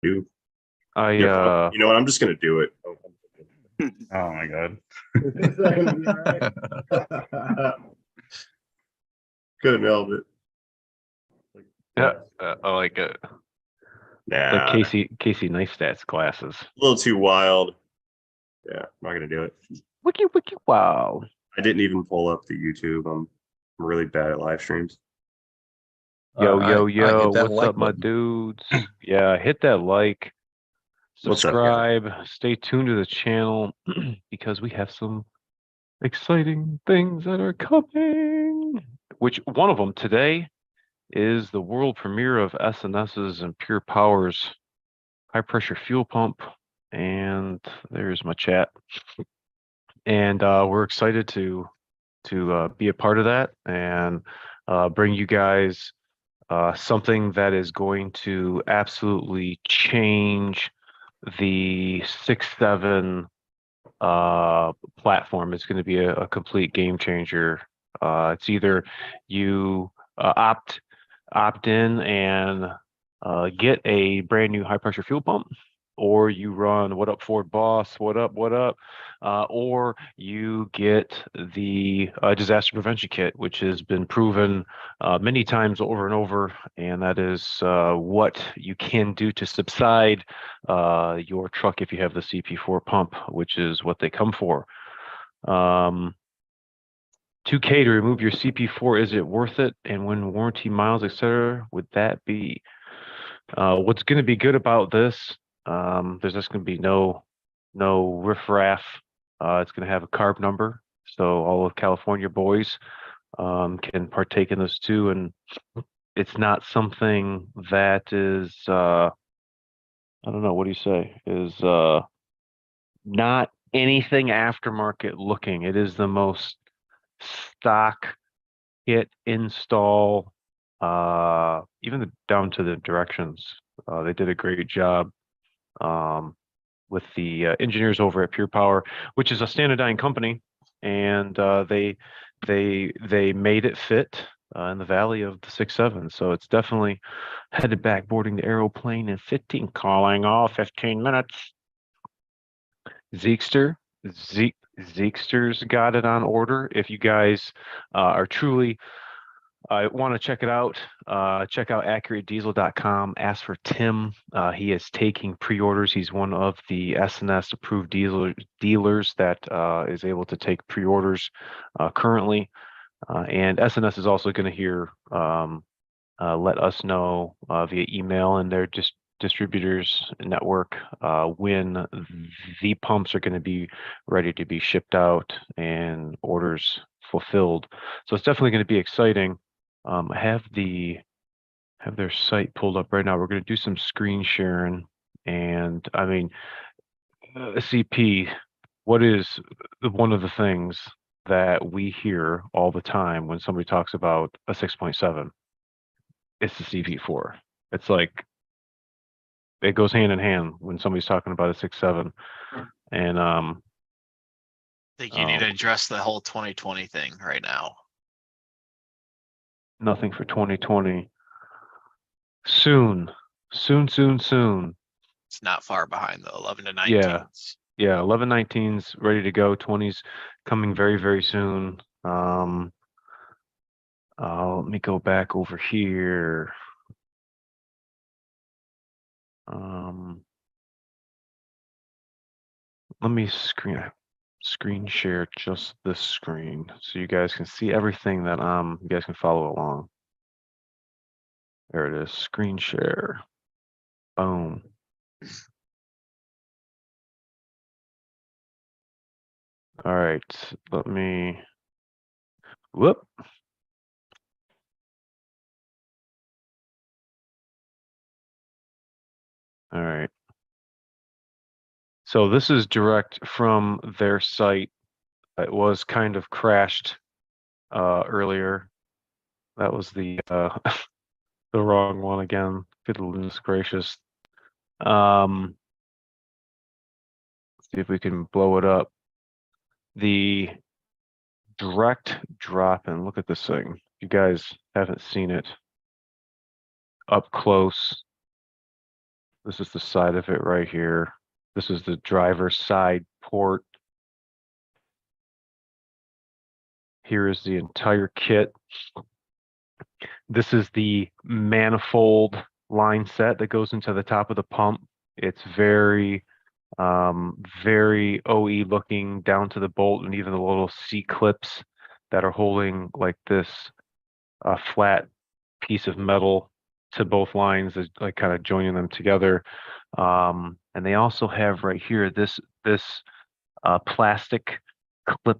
Do I you know what? I'm just gonna do it. Oh my god. Could have nailed it. yeah, I like it. Nah, Like Casey Neistat's glasses. a little too wild. Yeah, I'm not gonna do it. Wiki wow. I didn't even pull up the YouTube. I'm really bad at live streams. Yo, I hit that what's like up, my button. dudes? Yeah, hit that like, What's up, guys? subscribe, stay tuned to the channel because we have some exciting things that are coming. Which one of them today is the world premiere of SNS's and Pure Power's high pressure fuel pump. And there's my chat. And we're excited to be a part of that and bring you guys something that is going to absolutely change the 6.7 platform. It's going to be a complete game changer. It's either you opt in and get a brand new high pressure fuel pump, or you run what up Ford Boss, what up, or you get the disaster prevention kit, which has been proven many times over and over, and that is what you can do to subside your truck if you have the CP4 pump, which is what they come for. 2K to remove your CP4, is it worth it? And when warranty miles, etc., would that be? What's going to be good about this? There's just going to be no riffraff. It's going to have a carb number, so all of California boys can partake in this too. And it's not something that is I don't know, what do you say? Is not anything aftermarket looking. It is the most stock kit install, even down to the directions. They did a great job with the engineers over at Pure Power, which is a Standardine company, and they made it fit in the valley of the 6.7. So it's definitely headed back boarding the aeroplane in 15, calling all 15 minutes. Zeekster's got it on order. If you guys are truly want to check it out, check out AccurateDiesel.com. Ask for Tim. He is taking pre-orders. He's one of the SNS approved dealers that is able to take pre-orders currently. And SNS is also going to let us know via email and their distributors network when the pumps are going to be ready to be shipped out and orders fulfilled. So it's definitely going to be exciting. I have their site pulled up right now. We're going to do some screen sharing, and I mean, CP, what is one of the things that we hear all the time when somebody talks about a 6.7? It's the CP4. It's like it goes hand in hand when somebody's talking about a 6.7, and I think you need to address the whole 2020 thing right now. nothing for 2020. Soon. It's not far behind though, 11 to 19. Yeah, 11/19's ready to go. 20's coming very, very soon. Let me go back over here. Let me screen share just this screen so you guys can see everything that you guys can follow along. There it is, screen share. Boom. All right, let me, whoop. All right. So this is direct from their site. It was kind of crashed earlier. That was the the wrong one again. Goodness gracious. Let's see if we can blow it up. The direct drop in. Look at this thing. If you guys haven't seen it up close, This is the side of it right here. This is the driver's side port. Here is the entire kit. This is the manifold line set that goes into the top of the pump. It's very OE looking down to the bolt, and even the little C-clips that are holding like this flat piece of metal to both lines is like kind of joining them together. And they also have right here this plastic clip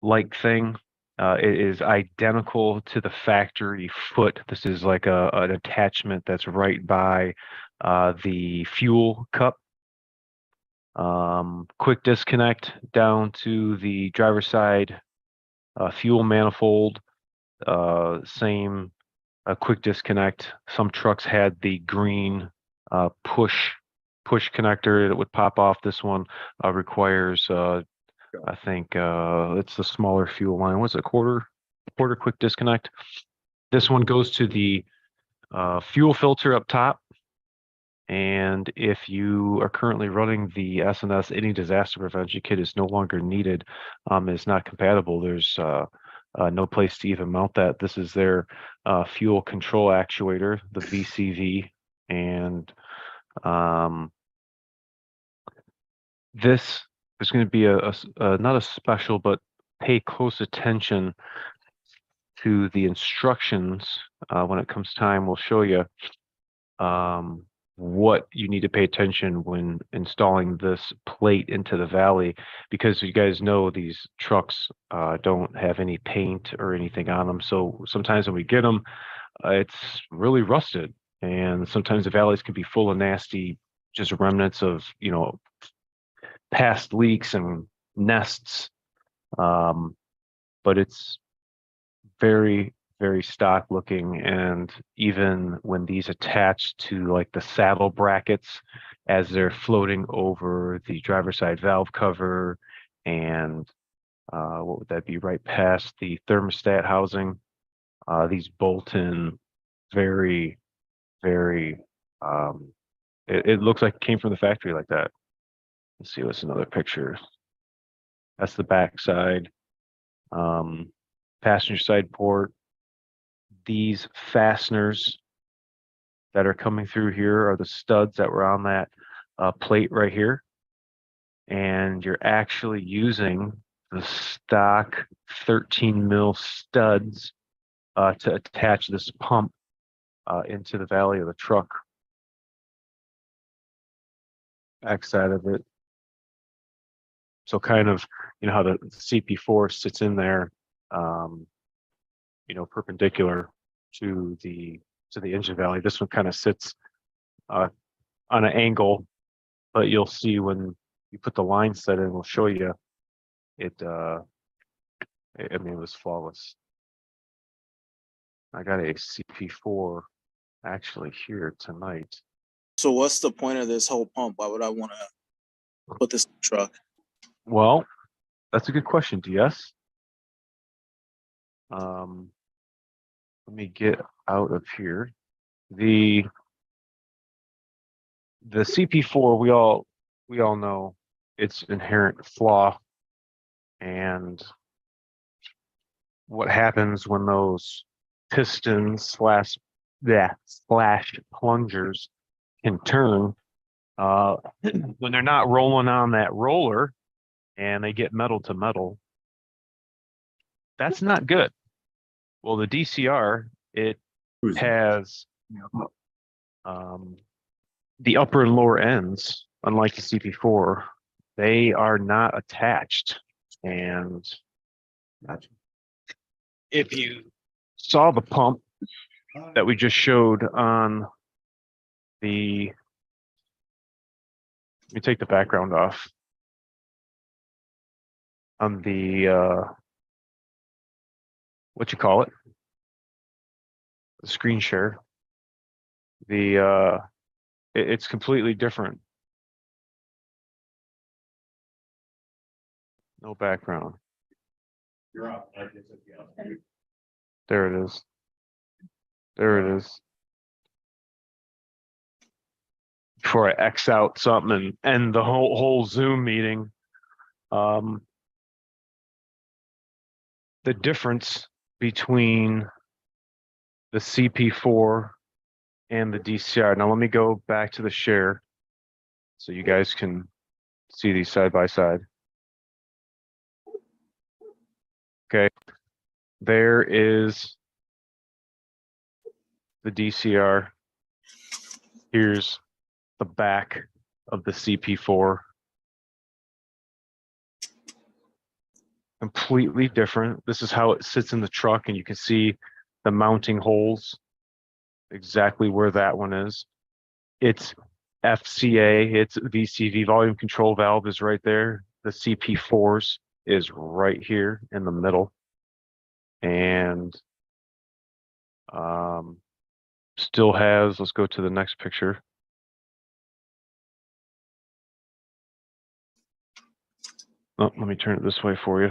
like thing. It is identical to the factory foot. This is like an attachment that's right by the fuel cup. Quick disconnect down to the driver's side fuel manifold. Same quick disconnect. Some trucks had the green push connector that would pop off. This one requires I think it's the smaller fuel line. What's it, quarter quick disconnect? This one goes to the fuel filter up top. And if you are currently running the S&S, any disaster prevention kit is no longer needed. It's not compatible. There's no place to even mount that. This is their fuel control actuator, the VCV, and this is going to be not a special, but pay close attention to the instructions when it comes time. We'll show you what you need to pay attention when installing this plate into the valley, because you guys know these trucks don't have any paint or anything on them. So sometimes when we get them, it's really rusted, and sometimes the valleys can be full of nasty, just remnants of, you know, past leaks and nests. But it's very stock looking, and even when these attach to like the saddle brackets as they're floating over the driver's side valve cover, and what would that be, right past the thermostat housing, these bolt in very it looks like it came from the factory like that. Let's see, what's another picture. That's the back side. Passenger side port. These fasteners that are coming through here are the studs that were on that plate right here. And you're actually using the stock 13 mil studs to attach this pump into the valley of the truck. Backside of it. So kind of, you know, how the CP4 sits in there, you know, perpendicular to the engine valley. This one kind of sits on an angle, but you'll see when you put the line set in, we'll show you it. I mean, it was flawless. I got a CP4 actually here tonight. So what's the point of this whole pump? Why would I want to put this in the truck? Well, that's a good question, DS. Let me get out of here. The CP4, we all know its inherent flaw, and what happens when those pistons slash plungers can turn when they're not rolling on that roller and they get metal to metal. That's not good. Well, the DCR, it has the upper and lower ends, unlike the CP4, they are not attached. And if you saw the pump that we just showed on the, let me take the background off. On the, what you call it? The screen share. The, it's completely different. No background. You're up. There it is. There it is. before I X out something and end the whole Zoom meeting. The difference between the CP4 and the DCR. Now let me go back to the share so you guys can see these side by side. Okay, there is the DCR. Here's the back of the CP4. Completely different. This is how it sits in the truck, and you can see the mounting holes exactly where that one is. It's FCA, it's VCV, volume control valve is right there. The CP4s is right here in the middle. And still has, let's go to the next picture. Oh, let me turn it this way for you.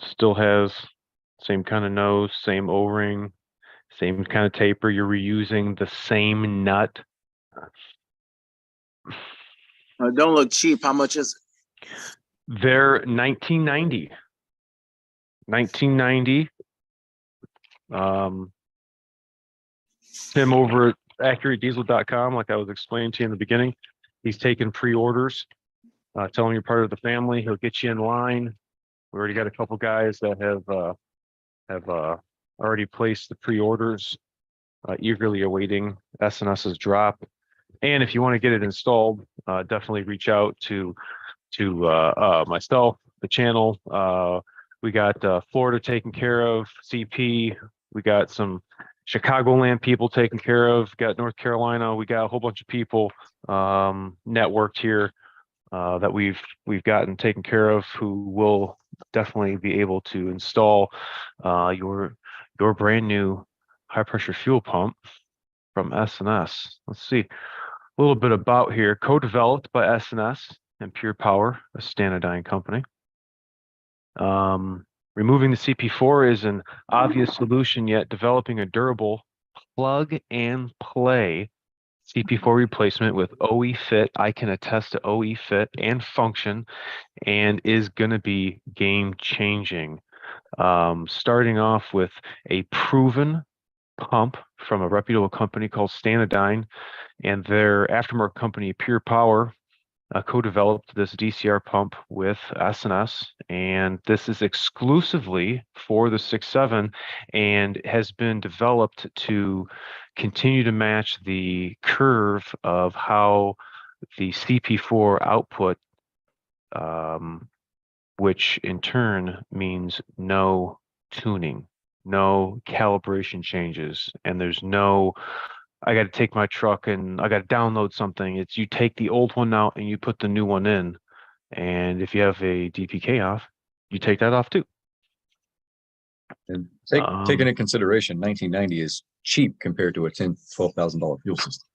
Still has same kind of nose, same O-ring, same kind of taper. You're reusing the same nut. Don't look cheap. How much is it? They're 1990. 1990. Tim over at AccurateDiesel.com, like I was explaining to you in the beginning, he's taking pre-orders. Tell him you're part of the family. He'll get you in line. We already got a couple guys that have already placed the pre-orders, eagerly awaiting SNS's drop. And if you want to get it installed, definitely reach out to myself, the channel. We got Florida taken care of, CP. We got some Chicagoland people taken care of. Got North Carolina. We got a whole bunch of people networked here that we've gotten taken care of, who will definitely be able to install your brand new high pressure fuel pump from SNS. Let's see a little bit about here. Co-developed by SNS and Pure Power, a Stanadyne company. Removing the CP4 is an obvious solution, yet developing a durable plug and play CP4 replacement with OE fit. I can attest to OE fit and function, and is going to be game changing. Starting off with a proven pump from a reputable company called Stanadyne, and their aftermarket company Pure Power co-developed this DCR pump with SNS, and this is exclusively for the 6.7 and has been developed to continue to match the curve of how the CP4 output, which in turn means no tuning, no calibration changes, and there's no I got to take my truck and I got to download something. It's you take the old one out and you put the new one in. And if you have a DPK off, you take that off too. And take into consideration, 1990 is cheap compared to a $12,000 fuel system.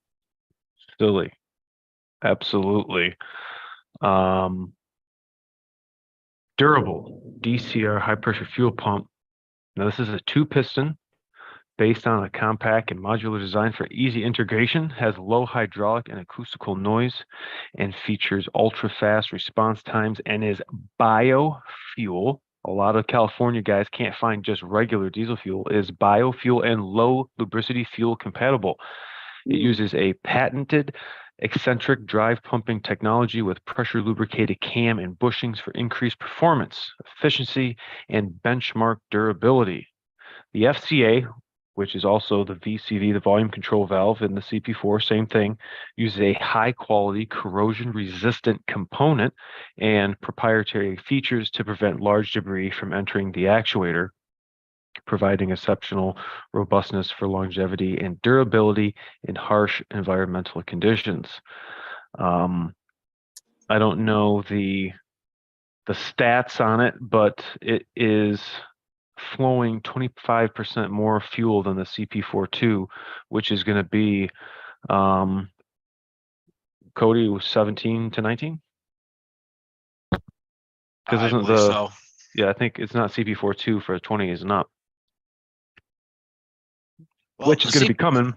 Silly. Absolutely. Durable DCR high pressure fuel pump. Now this is a 2-piston based on a compact and modular design for easy integration, has low hydraulic and acoustical noise, and features ultra-fast response times, and is biofuel. A lot of California guys can't find just regular diesel fuel. It is biofuel and low lubricity fuel compatible. It uses a patented eccentric drive pumping technology with pressure lubricated cam and bushings for increased performance, efficiency, and benchmark durability. The FCA, which is also the VCV, the volume control valve in the CP4, same thing, uses a high quality corrosion resistant component and proprietary features to prevent large debris from entering the actuator, providing exceptional robustness for longevity and durability in harsh environmental conditions. I don't know the stats on it, but it is flowing 25% more fuel than the CP4-2, which is going to be Cody was 17 to 19. Because I isn't believe the so. yeah, I think it's not CP4-2 for 20 is not. which is going to be coming.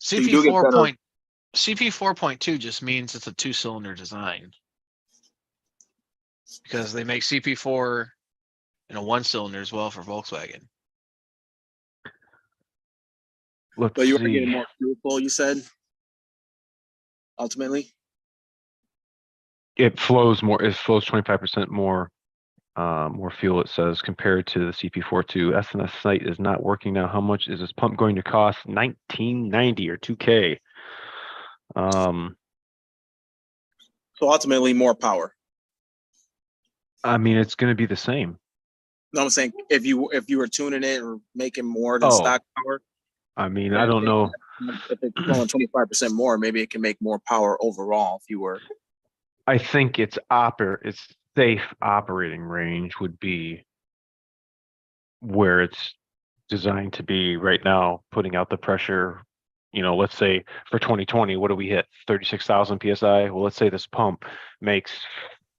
you do get better- CP 4.2 just means it's a 2-cylinder design. Because they make CP4 in a 1-cylinder as well for Volkswagen. Let's But you are see. getting more fuel flow, you said? Ultimately? It flows more. It flows 25% more fuel, it says, compared to the CP4.2. SNS site is not working now. How much is this pump going to cost? $19.90 or $2K. So ultimately more power. I mean, it's going to be the same. No, I'm saying if you were tuning it or making more than Oh. stock power, I mean, I don't know. if it's going 25% more, maybe it can make more power overall if you were. I think its safe operating range would be where it's designed to be right now, putting out the pressure. You know, let's say for 2020, what do we hit? 36,000 PSI. Well, let's say this pump makes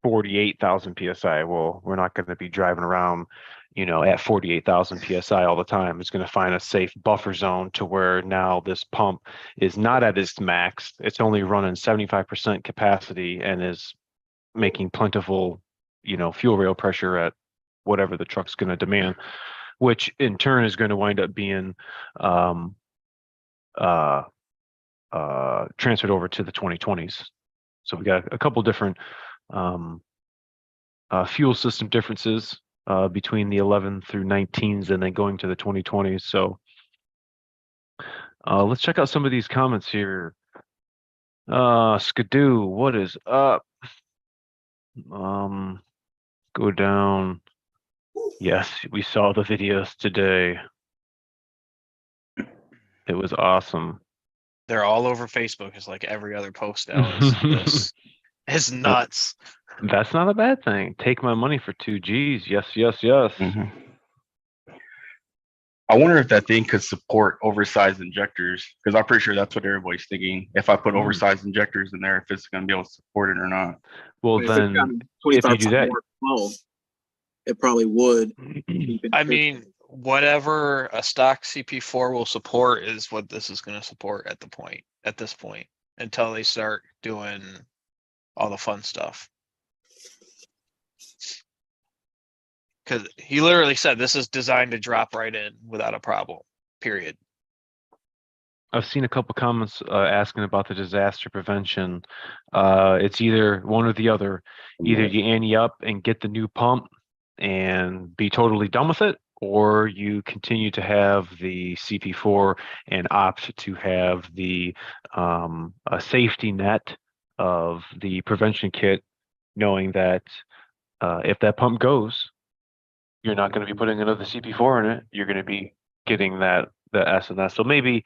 48,000 PSI. Well, we're not going to be driving around, you know, at 48,000 PSI all the time. It's going to find a safe buffer zone to where now this pump is not at its max. It's only running 75% capacity and is making plentiful, you know, fuel rail pressure at whatever the truck's going to demand, which in turn is going to wind up being transferred over to the 2020s. So we got a couple different fuel system differences between the 11 through 19s and then going to the 2020s. So let's check out some of these comments here. Skidoo, what is up? Go down. Yes, we saw the videos today. It was awesome. They're all over Facebook. It's like every other post now. It's nuts. That's not a bad thing. Take my money for 2Gs. Yes, yes, yes. Mhm. I wonder if that thing could support oversized injectors, because I'm pretty sure that's what everybody's thinking. If I put oversized injectors in there, if it's going to be able to support it or not. Well, If it's then got if you do 25% that, more flow, it probably would. I mean, whatever a stock CP4 will support is what this is going to support at this point, until they start doing all the fun stuff. Because he literally said this is designed to drop right in without a problem, period. I've seen a couple comments asking about the disaster prevention. It's either one or the other. Either you ante up and get the new pump and be totally done with it, or you continue to have the CP4 and opt to have the a safety net of the prevention kit, knowing that if that pump goes, you're not going to be putting another CP4 in it. You're going to be getting the SNS. So maybe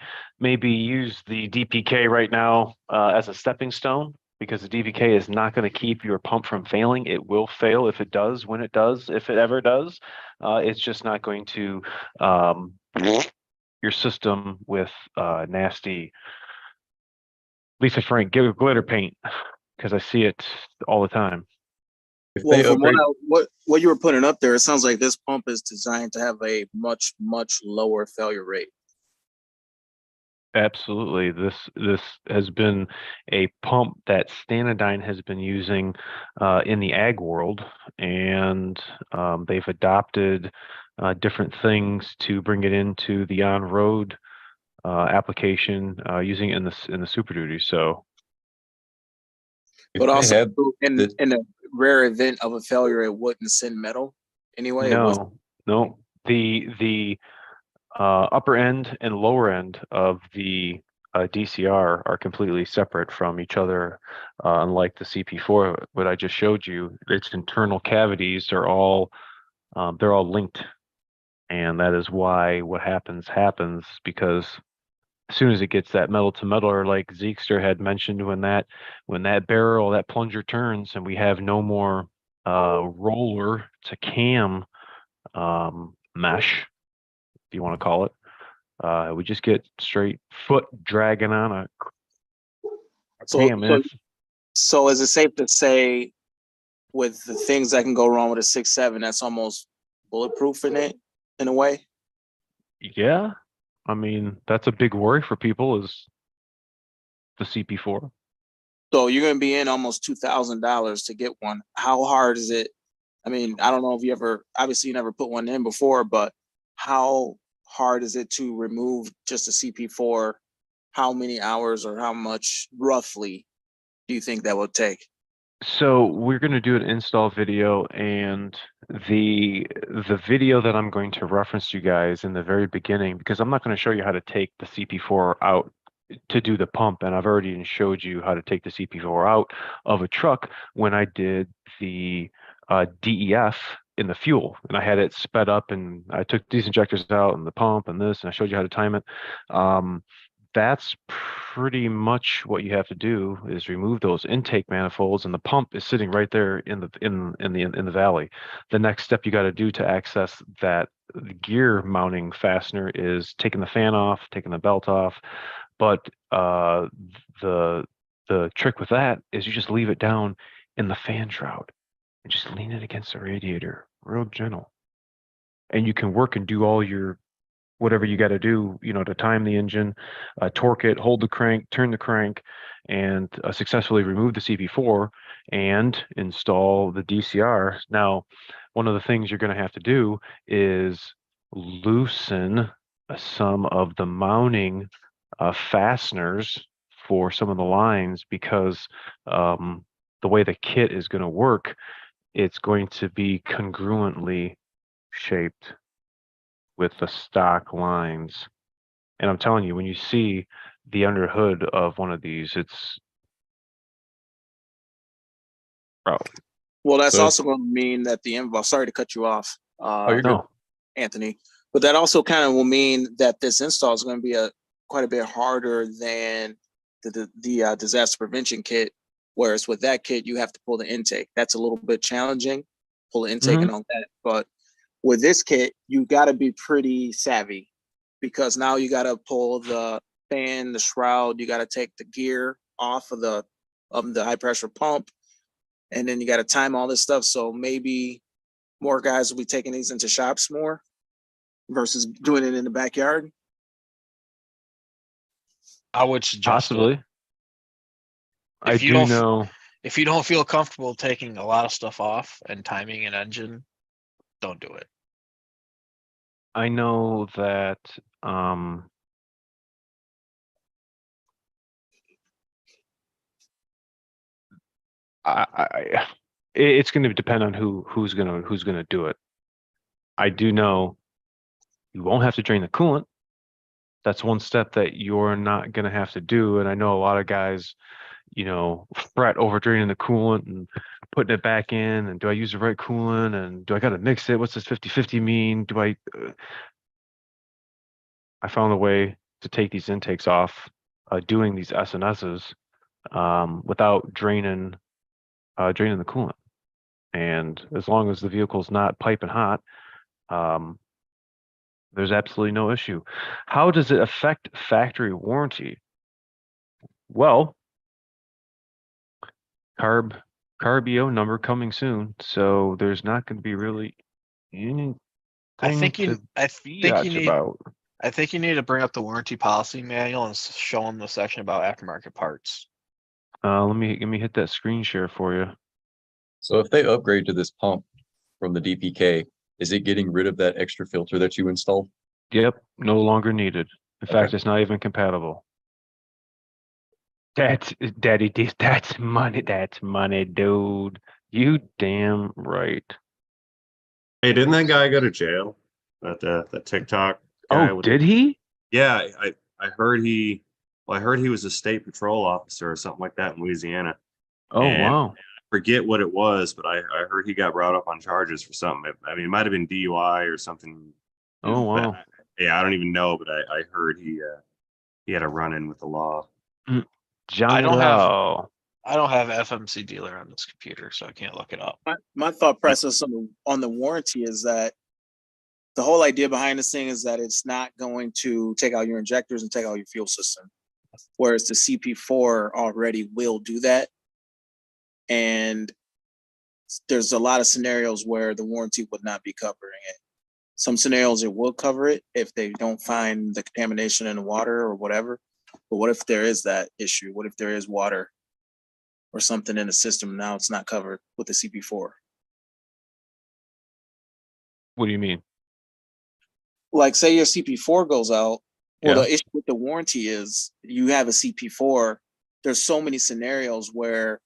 use the DPK right now as a stepping stone, because the DPK is not going to keep your pump from failing. It will fail if it does, when it does, if it ever does. It's just not going to your system with nasty. Lisa Frank, give it glitter paint, because I see it all the time. If Well, they from upgrade, what you were putting up there, it sounds like this pump is designed to have a much lower failure rate. Absolutely. This has been a pump that Stanadyne has been using in the ag world, and they've adopted different things to bring it into the on-road application using it in the Super Duty. So if But they also, have in the- in a rare event of a failure, it wouldn't send metal anyway. It was no. The upper end and lower end of the DCR are completely separate from each other. Unlike the CP4, what I just showed you, its internal cavities are all they're all linked, and that is why what happens, because as soon as it gets that metal to metal, or like Zeekster had mentioned, when that barrel, that plunger turns, and we have no more roller to cam mesh, if you want to call it. We just get straight foot dragging on a cam. so is it safe to say, with the things that can go wrong with a 6.7, that's almost bulletproof in a way? Yeah, I mean, that's a big worry for people is the CP4. So you're gonna be in almost $2,000 to get one. How hard is it? I mean, I don't know if you ever, obviously you never put one in before, but how hard is it to remove just a CP4? How many hours or how much roughly do you think that would take? So we're going to do an install video, and the video that I'm going to reference you guys in the very beginning, because I'm not going to show you how to take the CP4 out to do the pump, and I've already showed you how to take the CP4 out of a truck when I did the DEF in the fuel, and I had it sped up, and I took these injectors out and the pump and this, and I showed you how to time it. That's pretty much what you have to do is remove those intake manifolds, and the pump is sitting right there in the valley. The next step you got to do to access that gear mounting fastener is taking the fan off, taking the belt off. But the trick with that is you just leave it down in the fan shroud and just lean it against the radiator, real gentle, and you can work and do all your whatever you got to do, to time the engine, torque it, hold the crank, turn the crank, and successfully remove the CP4 and install the DCR. Now, one of the things you're going to have to do is loosen some of the mounting fasteners for some of the lines, because the way the kit is going to work, it's going to be congruently shaped with the stock lines. And I'm telling you, when you see the under hood of one of these, it's bro. Well, that's So- also going to mean that the involve, sorry to cut you off, you're good. No, Anthony, but that also kind of will mean that this install is going to be quite a bit harder than the disaster prevention kit. Whereas with that kit, you have to pull the intake. That's a little bit challenging, pull the intake and all that. But with this kit, you got to be pretty savvy, because now you got to pull the fan, the shroud, you got to take the gear off of the high pressure pump, and then you got to time all this stuff. So maybe more guys will be taking these into shops more versus doing it in the backyard. I would suggest it. possibly. I If you do don't f- know. If you don't feel comfortable taking a lot of stuff off and timing an engine, don't do it. I know that it's going to depend on who's gonna do it. I do know you won't have to drain the coolant. That's one step that you're not going to have to do. And I know a lot of guys, fret over draining the coolant and putting it back in. And do I use the right coolant? And do I got to mix it? What's this 50-50 mean? Do I found a way to take these intakes off doing these SNSs without draining the coolant. And as long as the vehicle's not piping hot, there's absolutely no issue. How does it affect factory warranty? Well, CARB-EO number coming soon, so there's not going to be really anything I think you biatch need about. I think you need to bring up the warranty policy manual and show them the section about aftermarket parts. Let me hit that screen share for you. So if they upgrade to this pump from the DPK, is it getting rid of that extra filter that you installed? Yep, no longer needed. In fact, Okay. it's not even compatible. That's Daddy. That's money. That's money, dude. You damn right. Hey, didn't that guy go to jail? That TikTok guy Oh, with did he? yeah, I heard I heard he was a state patrol officer or something like that in Louisiana. Oh, And wow. forget what it was, but I heard he got brought up on charges for something. I mean, it might have been DUI or something. Oh, wow. Yeah, I don't even know, but I heard he had a run in with the law. Johnny don't have- Law. I don't have FMC dealer on this computer, so I can't look it up. My thought process on the warranty is that the whole idea behind this thing is that it's not going to take out your injectors and take out your fuel system, whereas the CP4 already will do that. And there's a lot of scenarios where the warranty would not be covering it. Some scenarios it will cover it if they don't find the contamination in the water or whatever. But what if there is that issue? What if there is water or something in the system now it's not covered with the CP4? What do you mean? Like say your CP4 goes out. Well, Yeah. the issue with the warranty is you have a CP4. There's so many scenarios where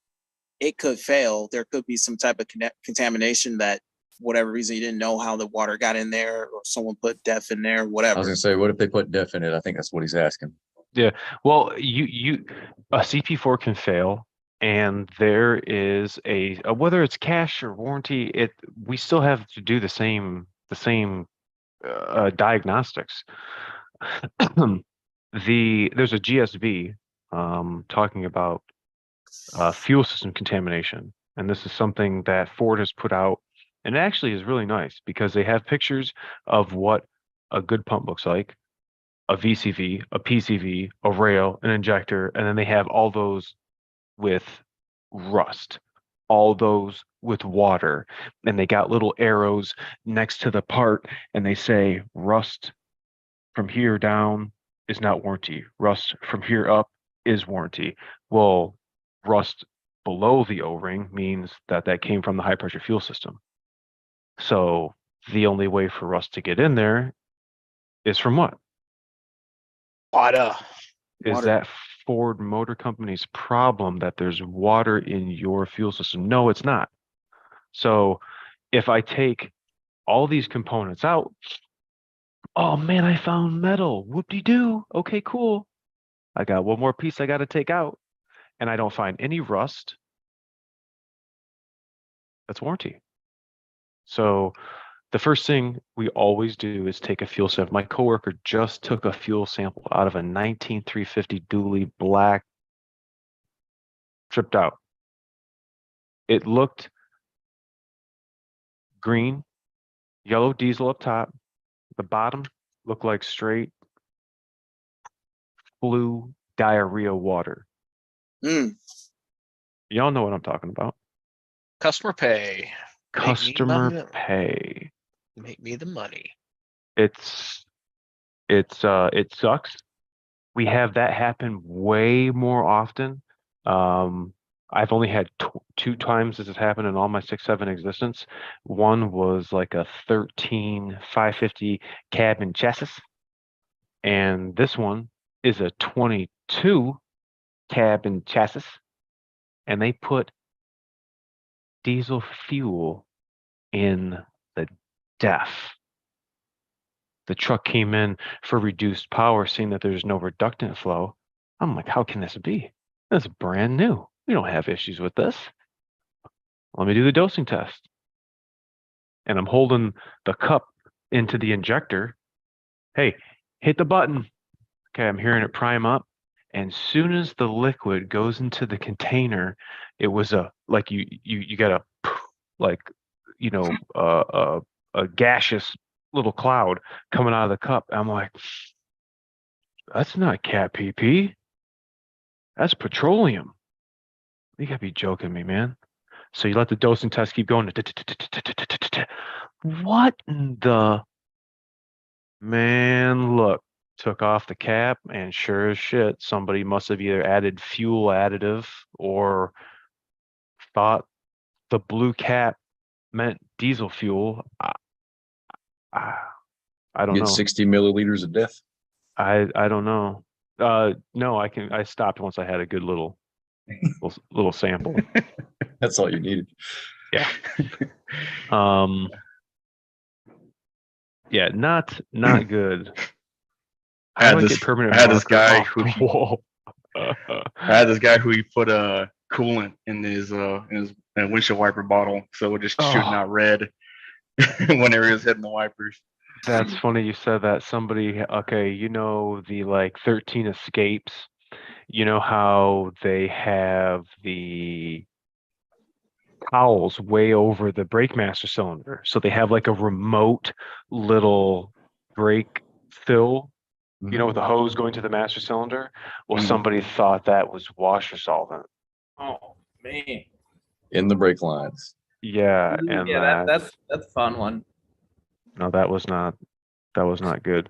it could fail. There could be some type of contamination that whatever reason you didn't know how the water got in there or someone put DEF in there, I whatever. was gonna say, what if they put DEF in it? I think that's what he's asking. Well, a CP4 can fail, and there is a whether it's cash or warranty, we still have to do the same diagnostics. There's a GSV talking about fuel system contamination, and this is something that Ford has put out, and it actually is really nice because they have pictures of what a good pump looks like, a VCV, a PCV, a rail, an injector, and then they have all those with rust, all those with water, and they got little arrows next to the part, and they say rust from here down is not warranty. Rust from here up is warranty. Well, rust below the O-ring means that came from the high pressure fuel system. So the only way for rust to get in there is from what? Water. Is Water. that Ford Motor Company's problem that there's water in your fuel system? No, it's not. So if I take all these components out, oh man, I found metal. Whoop-de-doo. Okay, cool. I got one more piece I got to take out, and I don't find any rust. That's warranty. So the first thing we always do is take a fuel sample. My coworker just took a fuel sample out of a 19350 dually black, tripped out. It looked green, yellow diesel up top. The bottom looked like straight blue diarrhea water. Mm. Y'all know what I'm talking about. Customer pay. Make me Customer money. pay. Make me the money. It sucks. We have that happen way more often. I've only had two times this has happened in all my 6-7 existence. One was like a 13,550 cabin chassis, and this one is a 22 cabin chassis, and they put diesel fuel in the DEF. The truck came in for reduced power, seeing that there's no reductant flow. I'm like, how can this be? This is brand new. We don't have issues with this. Let me do the dosing test. And I'm holding the cup into the injector. Hey, hit the button. Okay, I'm hearing it prime up. And soon as the liquid goes into the container, it was like you got a like, you know, a gaseous little cloud coming out of the cup. I'm like, that's not cat PP. That's petroleum. You gotta be joking me, man. So you let the dosing test keep going. What in the man? Look, took off the cap, and sure as shit, somebody must have either added fuel additive or thought the blue cap meant diesel fuel. I don't Get know. 60 milliliters of DEF. I don't know. No, I stopped once I had a good little sample. That's all you needed. Yeah. Yeah, not good. I How had do I this- get permanent I had this marker guy off who the he- wall? I had this guy who he put a coolant in his windshield wiper bottle, so it just shooting Oh. out red whenever he was hitting the wipers. That's funny you said that. Somebody, okay, you know the like 13 escapes. You know how they have the cowls way over the brake master cylinder, so they have like a remote little brake fill. You know, with the hose going to the master cylinder. Well, Mhm. somebody thought that was washer solvent. Oh man. In the brake lines. Yeah, and Yeah, that's a fun one. No, that was not good.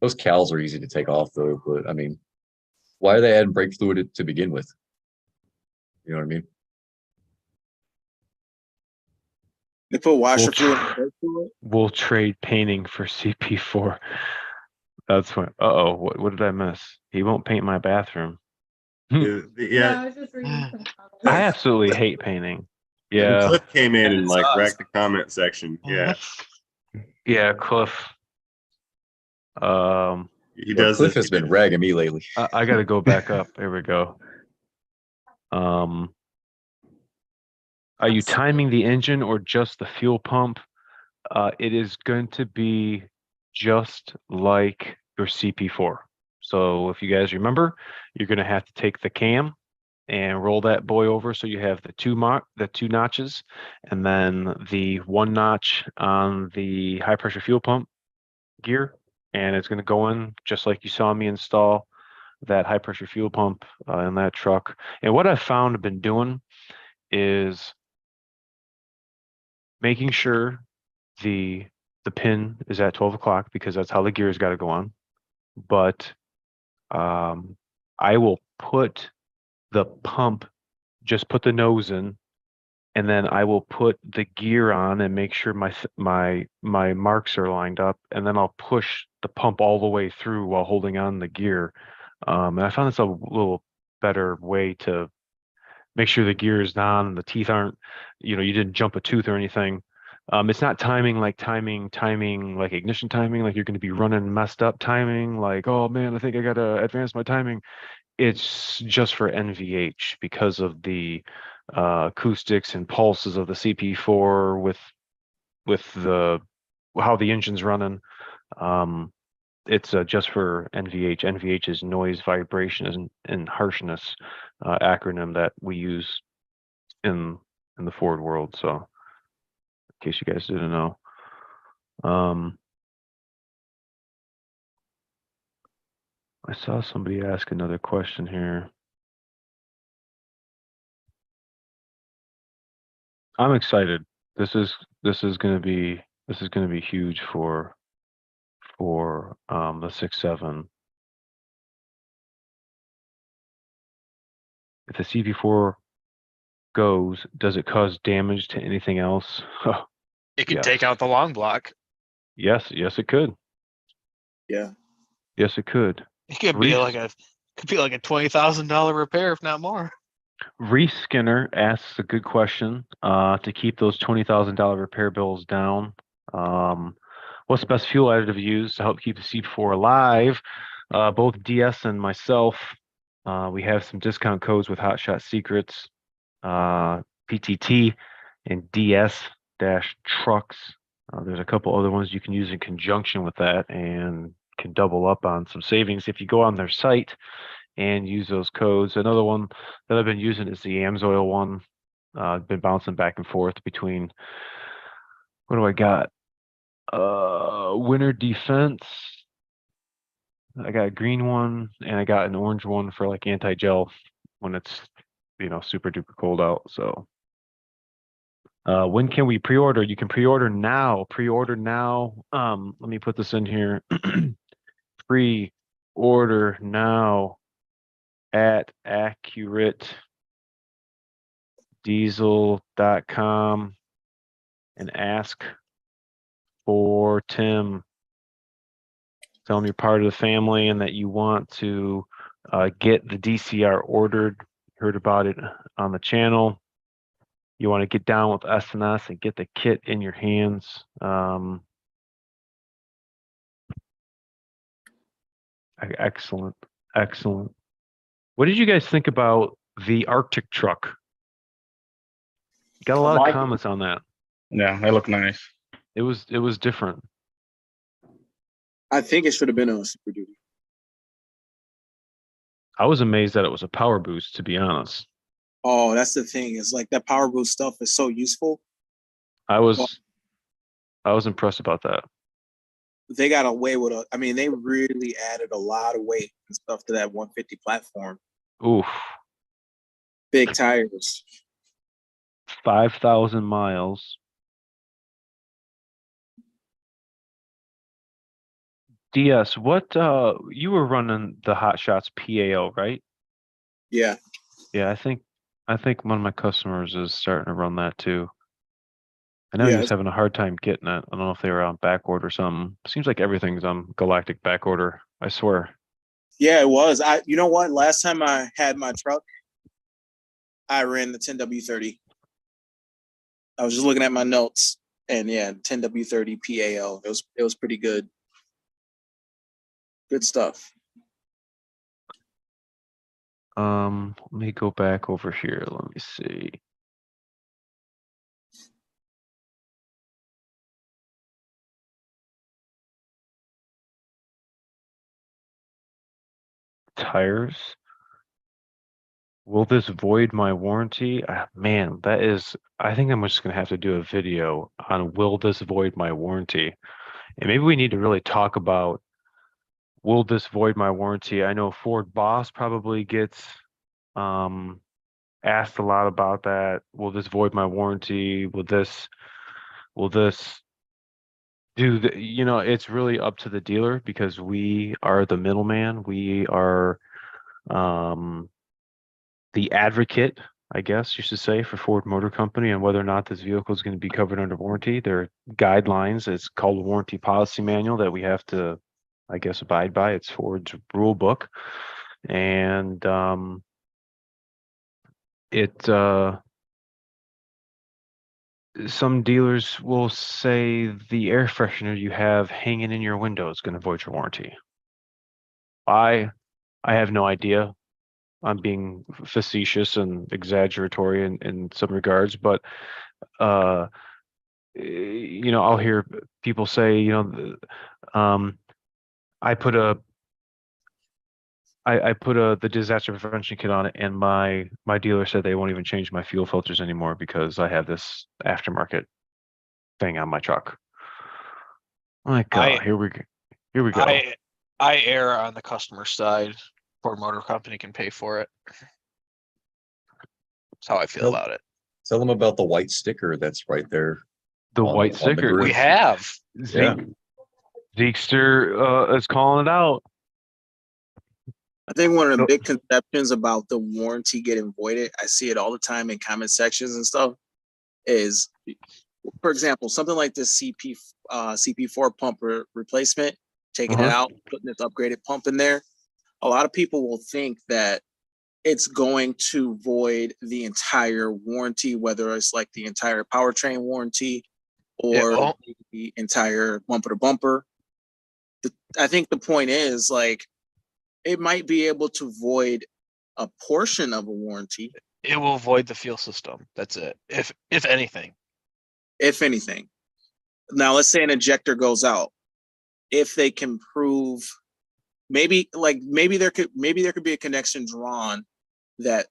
Those cals are easy to take off though, but I mean, why are they adding brake fluid to begin with? You know what I mean? They put washer We'll fluid. tr- and brake fluid? We'll trade painting for CP4. That's fine. Uh-oh, what did I miss? He won't paint my bathroom. Yeah, I was just reading some I comments. absolutely hate painting. and Yeah. Cliff came in and It's like us. wrecked the comment section. Yeah, Yeah, Cliff. he Well, does Cliff this. has been ragging me lately. I gotta go back up. Here we go. Are you timing the engine or just the fuel pump? It is going to be just like your CP4. So if you guys remember, you're going to have to take the cam and roll that boy over so you have the two notches, and then the one notch on the high pressure fuel pump gear, and it's going to go in just like you saw me install that high pressure fuel pump in that truck. And what I've found I've been doing is making sure the pin is at 12 o'clock because that's how the gear's got to go on. But I will put the pump, just put the nose in, and then I will put the gear on and make sure my marks are lined up, and then I'll push the pump all the way through while holding on the gear. And I found this a little better way to make sure the gear is on and the teeth aren't, you didn't jump a tooth or anything. It's not timing like ignition timing, like you're going to be running messed up timing, like, oh man, I think I got to advance my timing. It's just for NVH because of the acoustics and pulses of the CP4 with the how the engine's running. It's just for NVH. NVH is noise, vibration, and harshness acronym that we use in the Ford world. So, in case you guys didn't know, I saw somebody ask another question here. I'm excited. This is going to be huge for the 6.7. If the CP4 goes, does it cause damage to anything else? It could Yes. take out the long block. Yes, it could. Yeah. Yes, it could. It could be like a $20,000 repair, if not more. Reese Skinner asks a good question to keep those $20,000 repair bills down. What's the best fuel additive used to help keep the CP4 alive? Both DS and myself, we have some discount codes with Hotshot Secrets, PTT, and DS-trucks. There's a couple other ones you can use in conjunction with that and can double up on some savings if you go on their site and use those codes. Another one that I've been using is the AMSOIL one. I've been bouncing back and forth between, what do I got? Winter Defense. I got a green one and I got an orange one for like anti-gel when it's, super duper cold out. So when can we pre-order? You can pre-order now. Pre-order now. Let me put this in here. Pre-order now at accuratediesel.com and ask for Tim. Tell him you're part of the family and that you want to get the DCR ordered. Heard about it on the channel. You want to get down with SNS and get the kit in your hands. Excellent. What did you guys think about the Arctic truck? Got a lot of comments on that. Yeah, they look nice. It was different. I think it should have been on Super Duty. I was amazed that it was a power boost, to be honest. Oh, that's the thing. It's like that power boost stuff is so useful. I was impressed about that. They got away with they really added a lot of weight and stuff to that 150 platform. Oof. Big tires. 5,000 miles. DS, what you were running the Hot Shots PAO, right? Yeah. Yeah, I think one of my customers is starting to run that too. I know he Yeah. was having a hard time getting it. I don't know if they were on back order or something. Seems like everything's on Galactic back order. I swear. Yeah, it was. You know what? Last time I had my truck, I ran the 10W30. I was just looking at my notes, and yeah, 10W30 PAL. It was pretty good. Good stuff. Let me go back over here. Let me see. Tires. Will this void my warranty? Man, that is, I think I'm just gonna have to do a video on will this void my warranty? And maybe we need to really talk about will this void my warranty? I know Ford Boss probably gets asked a lot about that. Will this void my warranty? Will this do the, it's really up to the dealer because we are the middleman. We are the advocate, I guess you should say, for Ford Motor Company and whether or not this vehicle is going to be covered under warranty. There are guidelines. It's called a warranty policy manual that we have to, I guess, abide by. It's Ford's rule book. And some dealers will say the air freshener you have hanging in your window is going to void your warranty. I have no idea. I'm being facetious and exaggeratory in some regards, but I'll hear people say, I put the disaster prevention kit on it, and my dealer said they won't even change my fuel filters anymore because I have this aftermarket thing on my truck. My God, here we go. I err on the customer side. Ford Motor Company can pay for it. That's how I feel Nope. about it. Tell them about the white sticker that's right there. The on- white on the sticker. roof. We have. Yeah. Zeekster is calling it out. I think one of the So- big conceptions about the warranty getting voided, I see it all the time in comment sections and stuff, is, for example, something like this CP4 pump replacement, taking it out, putting this upgraded pump in there. A lot of people will think that it's going to void the entire warranty, whether it's like the entire powertrain warranty or won't. the entire bumper to bumper. I think the point is, like, it might be able to void a portion of a warranty, It will void the fuel system. That's it. If anything. if anything. Now, let's say an injector goes out. If they can prove, maybe there could be a connection drawn that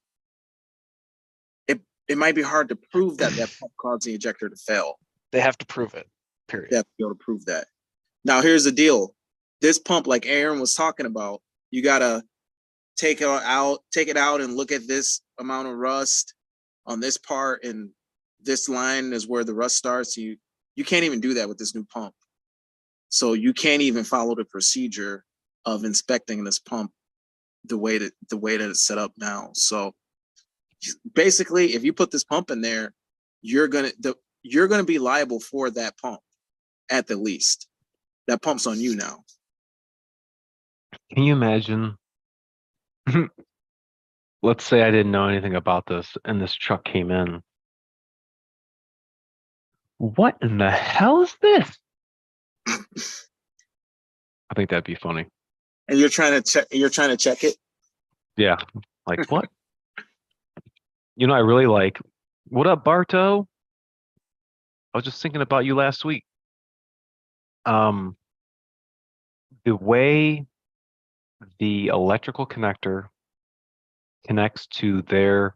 it might be hard to prove that pump caused the injector to fail. They have to prove it. Period. They have to be able to prove that. Now, here's the deal. This pump, like Aaron was talking about, you gotta take it out and look at this amount of rust on this part, and this line is where the rust starts. You can't even do that with this new pump. So you can't even follow the procedure of inspecting this pump the way that it's set up now. So basically, if you put this pump in there, you're gonna be liable for that pump at the least. That pump's on you now. Can you imagine? Let's say I didn't know anything about this and this truck came in. What in the hell is this? I think that'd be funny. And you're trying to check it. Yeah. Like what? I really like, what up, Barto? I was just thinking about you last week. The way the electrical connector connects to their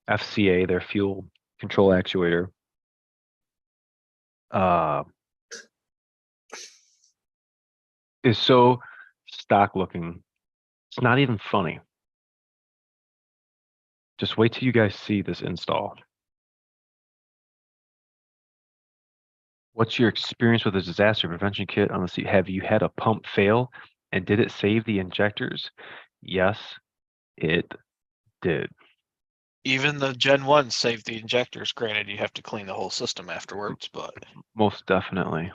FCA, their fuel control actuator, is so stock looking. It's not even funny. Just wait till you guys see this install. What's your experience with a disaster prevention kit on the seat? Have you had a pump fail and did it save the injectors? Yes, it did. Even the Gen 1 saved the injectors. Granted, you have to clean the whole system afterwards, but Most definitely.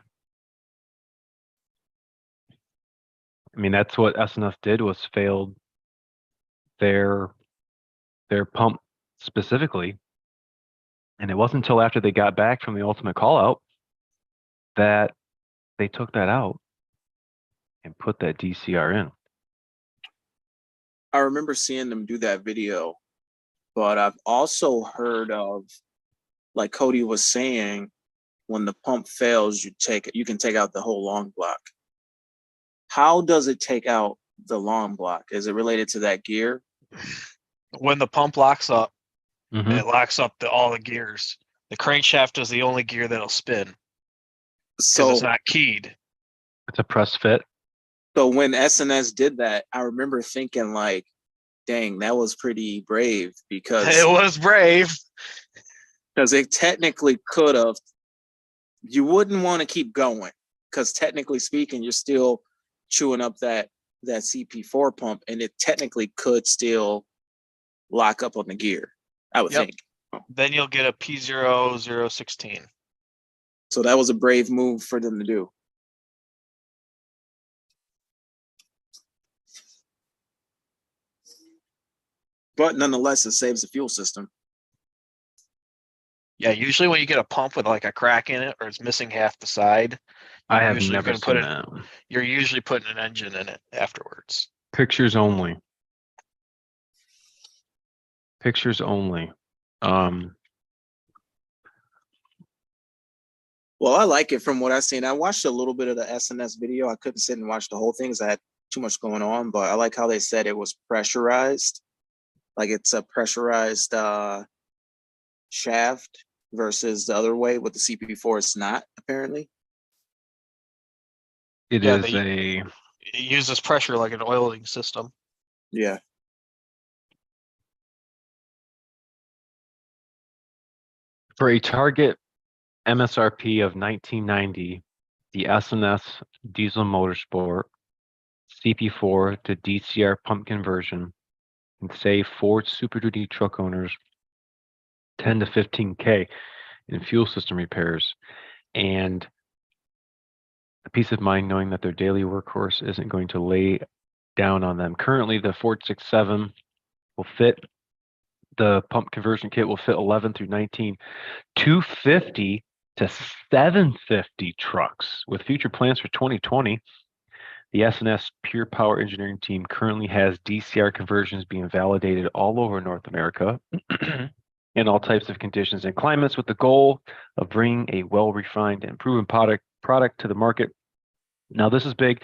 I mean, that's what SNF did, was failed their pump specifically. And it wasn't until after they got back from the ultimate call out that they took that out and put that DCR in. I remember seeing them do that video, but I've also heard of, like Cody was saying, when the pump fails, you can take out the whole long block. How does it take out the long block? Is it related to that gear? when the pump locks up, Mhm. it locks up all the gears. The crankshaft is the only gear that'll spin because So, it's not keyed. It's a press fit. so when SNS did that, I remember thinking like, dang, that was pretty brave because It was brave. it technically could have. You wouldn't want to keep going because technically speaking, you're still chewing up that CP4 pump, and it technically could still lock up on the gear, I would Yep. think. Then you'll get a P0016. So that was a brave move for them to do. But nonetheless, it saves the fuel system. Yeah, usually when you get a pump with like a crack in it or it's missing half the side, I you're have usually never gonna put seen it. that. You're usually putting an engine in it afterwards. Pictures only. Pictures only. Well, I like it from what I've seen. I watched a little bit of the SNS video. I couldn't sit and watch the whole thing because I had too much going on, but I like how they said it was pressurized. Like it's a pressurized shaft versus the other way with the CP4 it's not, apparently. It Yeah, is a It uses pressure like an oiling system. Yeah. for a target MSRP of 1990, the SNS diesel motorsport CP4 to DCR pump conversion can save Ford Super Duty truck owners 10 to 15K in fuel system repairs and a peace of mind knowing that their daily workhorse isn't going to lay down on them. Currently, the Ford 67 will fit, the pump conversion kit will fit 11 through 19, 250 to 750 trucks. With future plans for 2020, the SNS Pure Power Engineering team currently has DCR conversions being validated all over North America in all types of conditions and climates, with the goal of bringing a well-refined and proven product to the market. Now, this is big.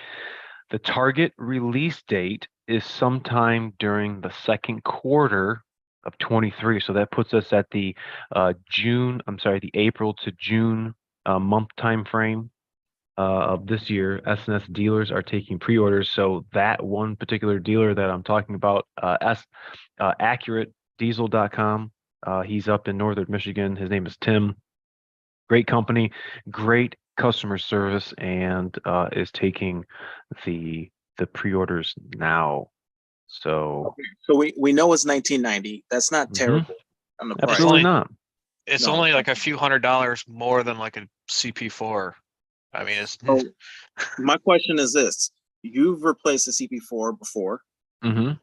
The target release date is sometime during the second quarter of 23. So that puts us at the the April to June month time frame of this year. SNS dealers are taking pre-orders. So that one particular dealer that I'm talking about, AccurateDiesel.com, he's up in Northern Michigan. His name is Tim. Great company, great customer service, and is taking the pre-orders now. So So we know it's 1990. That's not terrible on the price. absolutely only- not. It's No. only like a few $100 more than like a CP4. I mean, it's So my question is this: you've replaced the CP4 before. Hmm.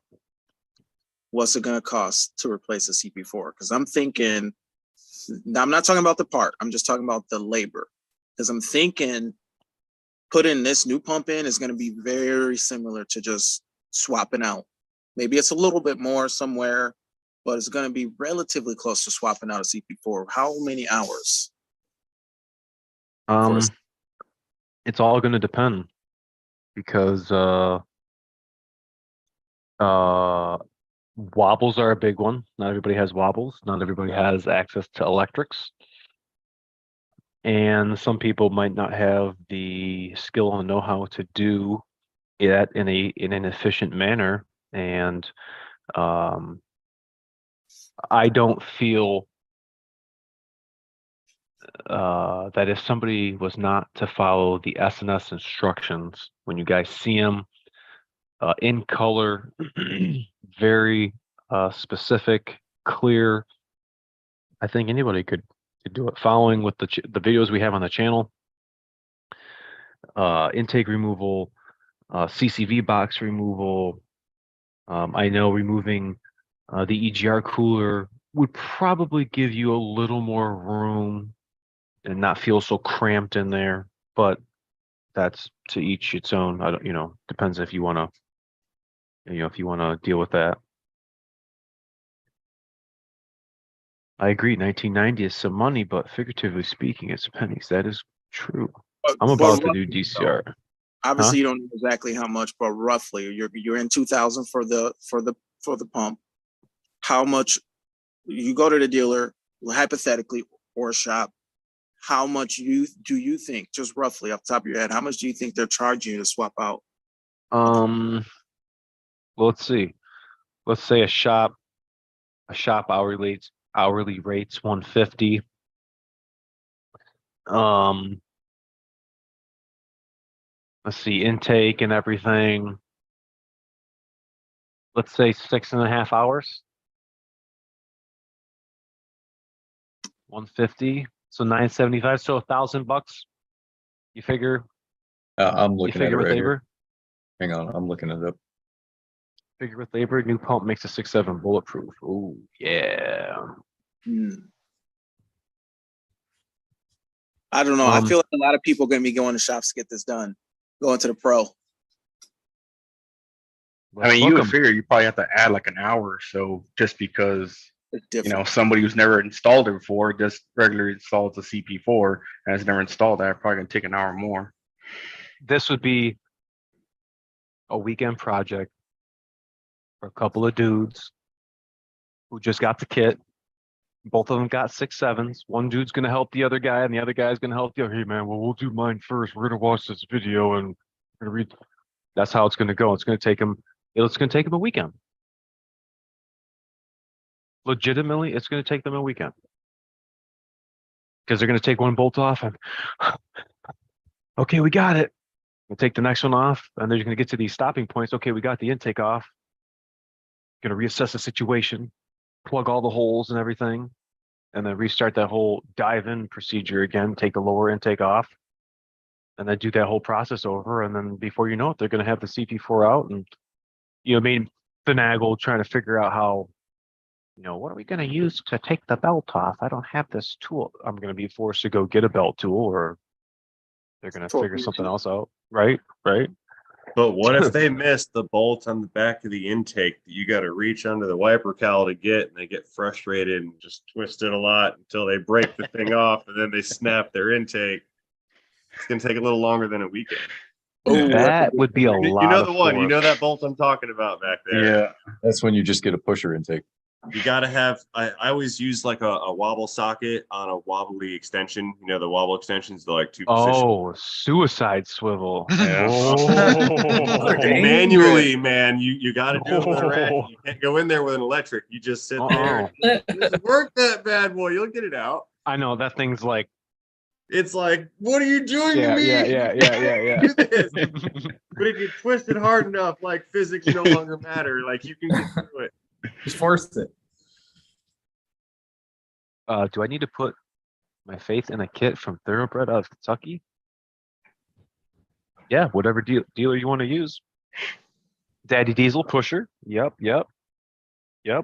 What's it going to cost to replace a CP4? Because I'm thinking, now I'm not talking about the part. I'm just talking about the labor. Because I'm thinking putting this new pump in is going to be very similar to just swapping out. Maybe it's a little bit more somewhere, but it's going to be relatively close to swapping out a CP4. How many hours? It's all going to depend because wobbles are a big one. Not everybody has wobbles. Not everybody has access to electrics. And some people might not have the skill and know-how to do it in an efficient manner. And I don't feel that if somebody was not to follow the SNS instructions, when you guys see them in color, very specific, clear, I think anybody could do it. Following with the videos we have on the channel, intake removal, CCV box removal. I know removing the EGR cooler would probably give you a little more room and not feel so cramped in there, but that's to each its own. I don't, depends if you want to, if you want to deal with that. I agree. 1990 is some money, but figuratively speaking, it's pennies. That is true. I'm about to do DCR. Obviously, you don't know exactly how much, but roughly, you're in 2,000 for the pump. How much you go to the dealer, hypothetically, or shop? How much do you think, just roughly off the top of your head, how much do you think they're charging you to swap out? Well, let's see. Let's say a shop hourly rates 150. Let's see, intake and everything. Let's say 6.5 hours. 150. So 975. So $1,000. You figure? I'm You looking at it figure with right here. labor? Hang on, I'm looking it up. Figure with labor. New pump makes a 6.7 bulletproof. Oh yeah. I don't know. I feel like a lot of people are going to be going to shops to get this done. Going to the pro. I mean, you would figure you probably have to add like an hour or so just because, It's different. somebody who's never installed it before just regularly installs a CP4 and has never installed that, probably gonna take an hour more. This would be a weekend project for a couple of dudes who just got the kit. Both of them got 6.7s. One dude's gonna help the other guy, and the other guy's gonna help the other. Hey man, well, we'll do mine first. We're gonna watch this video and we're gonna read. That's how it's gonna go. It's gonna take them. It's gonna take them a weekend. Legitimately, it's gonna take them a weekend because they're gonna take one bolt off and okay, we got it. We'll take the next one off, and they're gonna get to these stopping points. Okay, we got the intake off. Gonna reassess the situation, plug all the holes and everything, and then restart that whole dive-in procedure again, take the lower intake off, and then do that whole process over. And then before you know it, they're going to have the CP4 out and, finagle trying to figure out how, what are we going to use to take the belt off? I don't have this tool. I'm going to be forced to go get a belt tool, or they're going to figure something else out. Right. But what if they missed the bolt on the back of the intake that you got to reach under the wiper cowl to get, and they get frustrated and just twist it a lot until they break the thing off, and then they snap their intake? It's going to take a little longer than a weekend. That would be a lot. You know the one. You know that bolt I'm talking about back there. Yeah. That's when you just get a pusher intake. You got to have, I always use like a wobble socket on a wobbly extension. The wobble extensions, the like 2 position. Oh, suicide swivel. Yeah. Manually, man, you got to do it with a ratchet. You can't go in there with an electric. You just sit there. Just work that bad boy. You'll get it out. I know that thing's like. It's like, what are you doing to me? Yeah. Do this. But if you twist it hard enough, like physics no longer matter. Like you can get through it. Just force it. Do I need to put my faith in a kit from Thoroughbred out of Kentucky? Yeah, whatever dealer you want to use. Daddy Diesel pusher. Yep.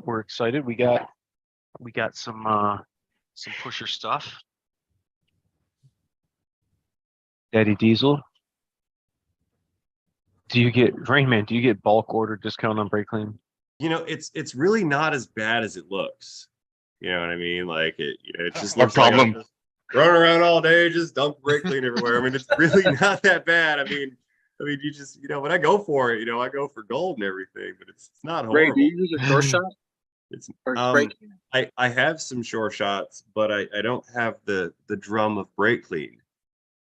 We're excited. We got some pusher stuff. Daddy Diesel. Do you get Rainman? Do you get bulk order discount on brake clean? It's really not as bad as it looks. You know what I mean? Like it just Our looks like problem. I'm just running around all day, just dump brake clean everywhere. I mean, it's really not that bad. I mean, you just when I go for it, I go for gold and everything, but it's not horrible. Ray, do you use a short shot? It's Or brake? I have some shore shots, but I don't have the drum of brake clean.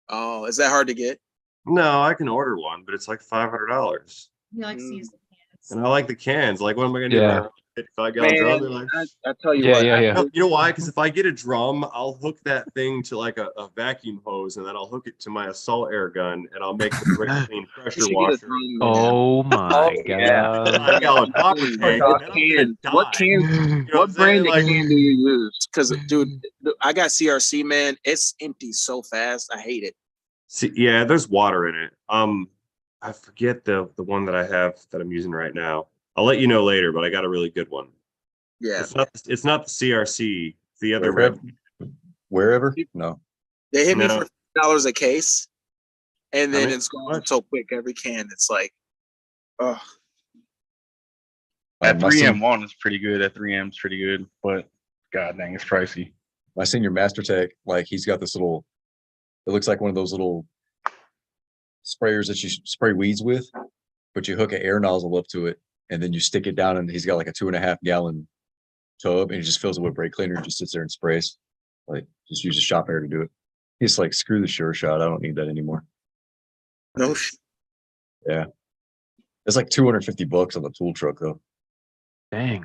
Oh, is that hard to get? No, I can order one, but it's like $500. He likes to use the cans. And I like the cans. Like, what am I gonna do? Yeah. 5-gallon drum. They're like, I tell you Yeah, what. yeah, yeah. no, you know why? Because if I get a drum, I'll hook that thing to like a vacuum hose, and then I'll hook it to my assault air gun, and I'll make the brick clean You pressure should get a washer. drum, man. Oh my Yeah. god. 5-gallon water What tank, and then I'm gonna can? What die. can? You know What I'm brand saying? of Like, can do you use? Because, dude, I got CRC, man. It's empty so fast. I hate it. see, yeah, there's water in it. I forget the one that I have that I'm using right now. I'll let you know later, but I got a really good one. Yeah. It's not the CRC, it's the other Wherever, red. wherever? No. They hit me No. for $50 a case, and then mean, it's gone what? so quick. Every can, it's like, oh, At My 3M1 is pretty good. At 3M is pretty good, but god dang, it's pricey. my senior master tech, like he's got this little, it looks like one of those little sprayers that you spray weeds with, but you hook an air nozzle up to it and then you stick it down, and he's got like a 2.5-gallon tub, and he just fills it with brake cleaner and just sits there and sprays. Like, just use a shop air to do it. He's like, screw the Sure Shot, I don't need that anymore. no. It's like $250 on the tool truck though. Dang.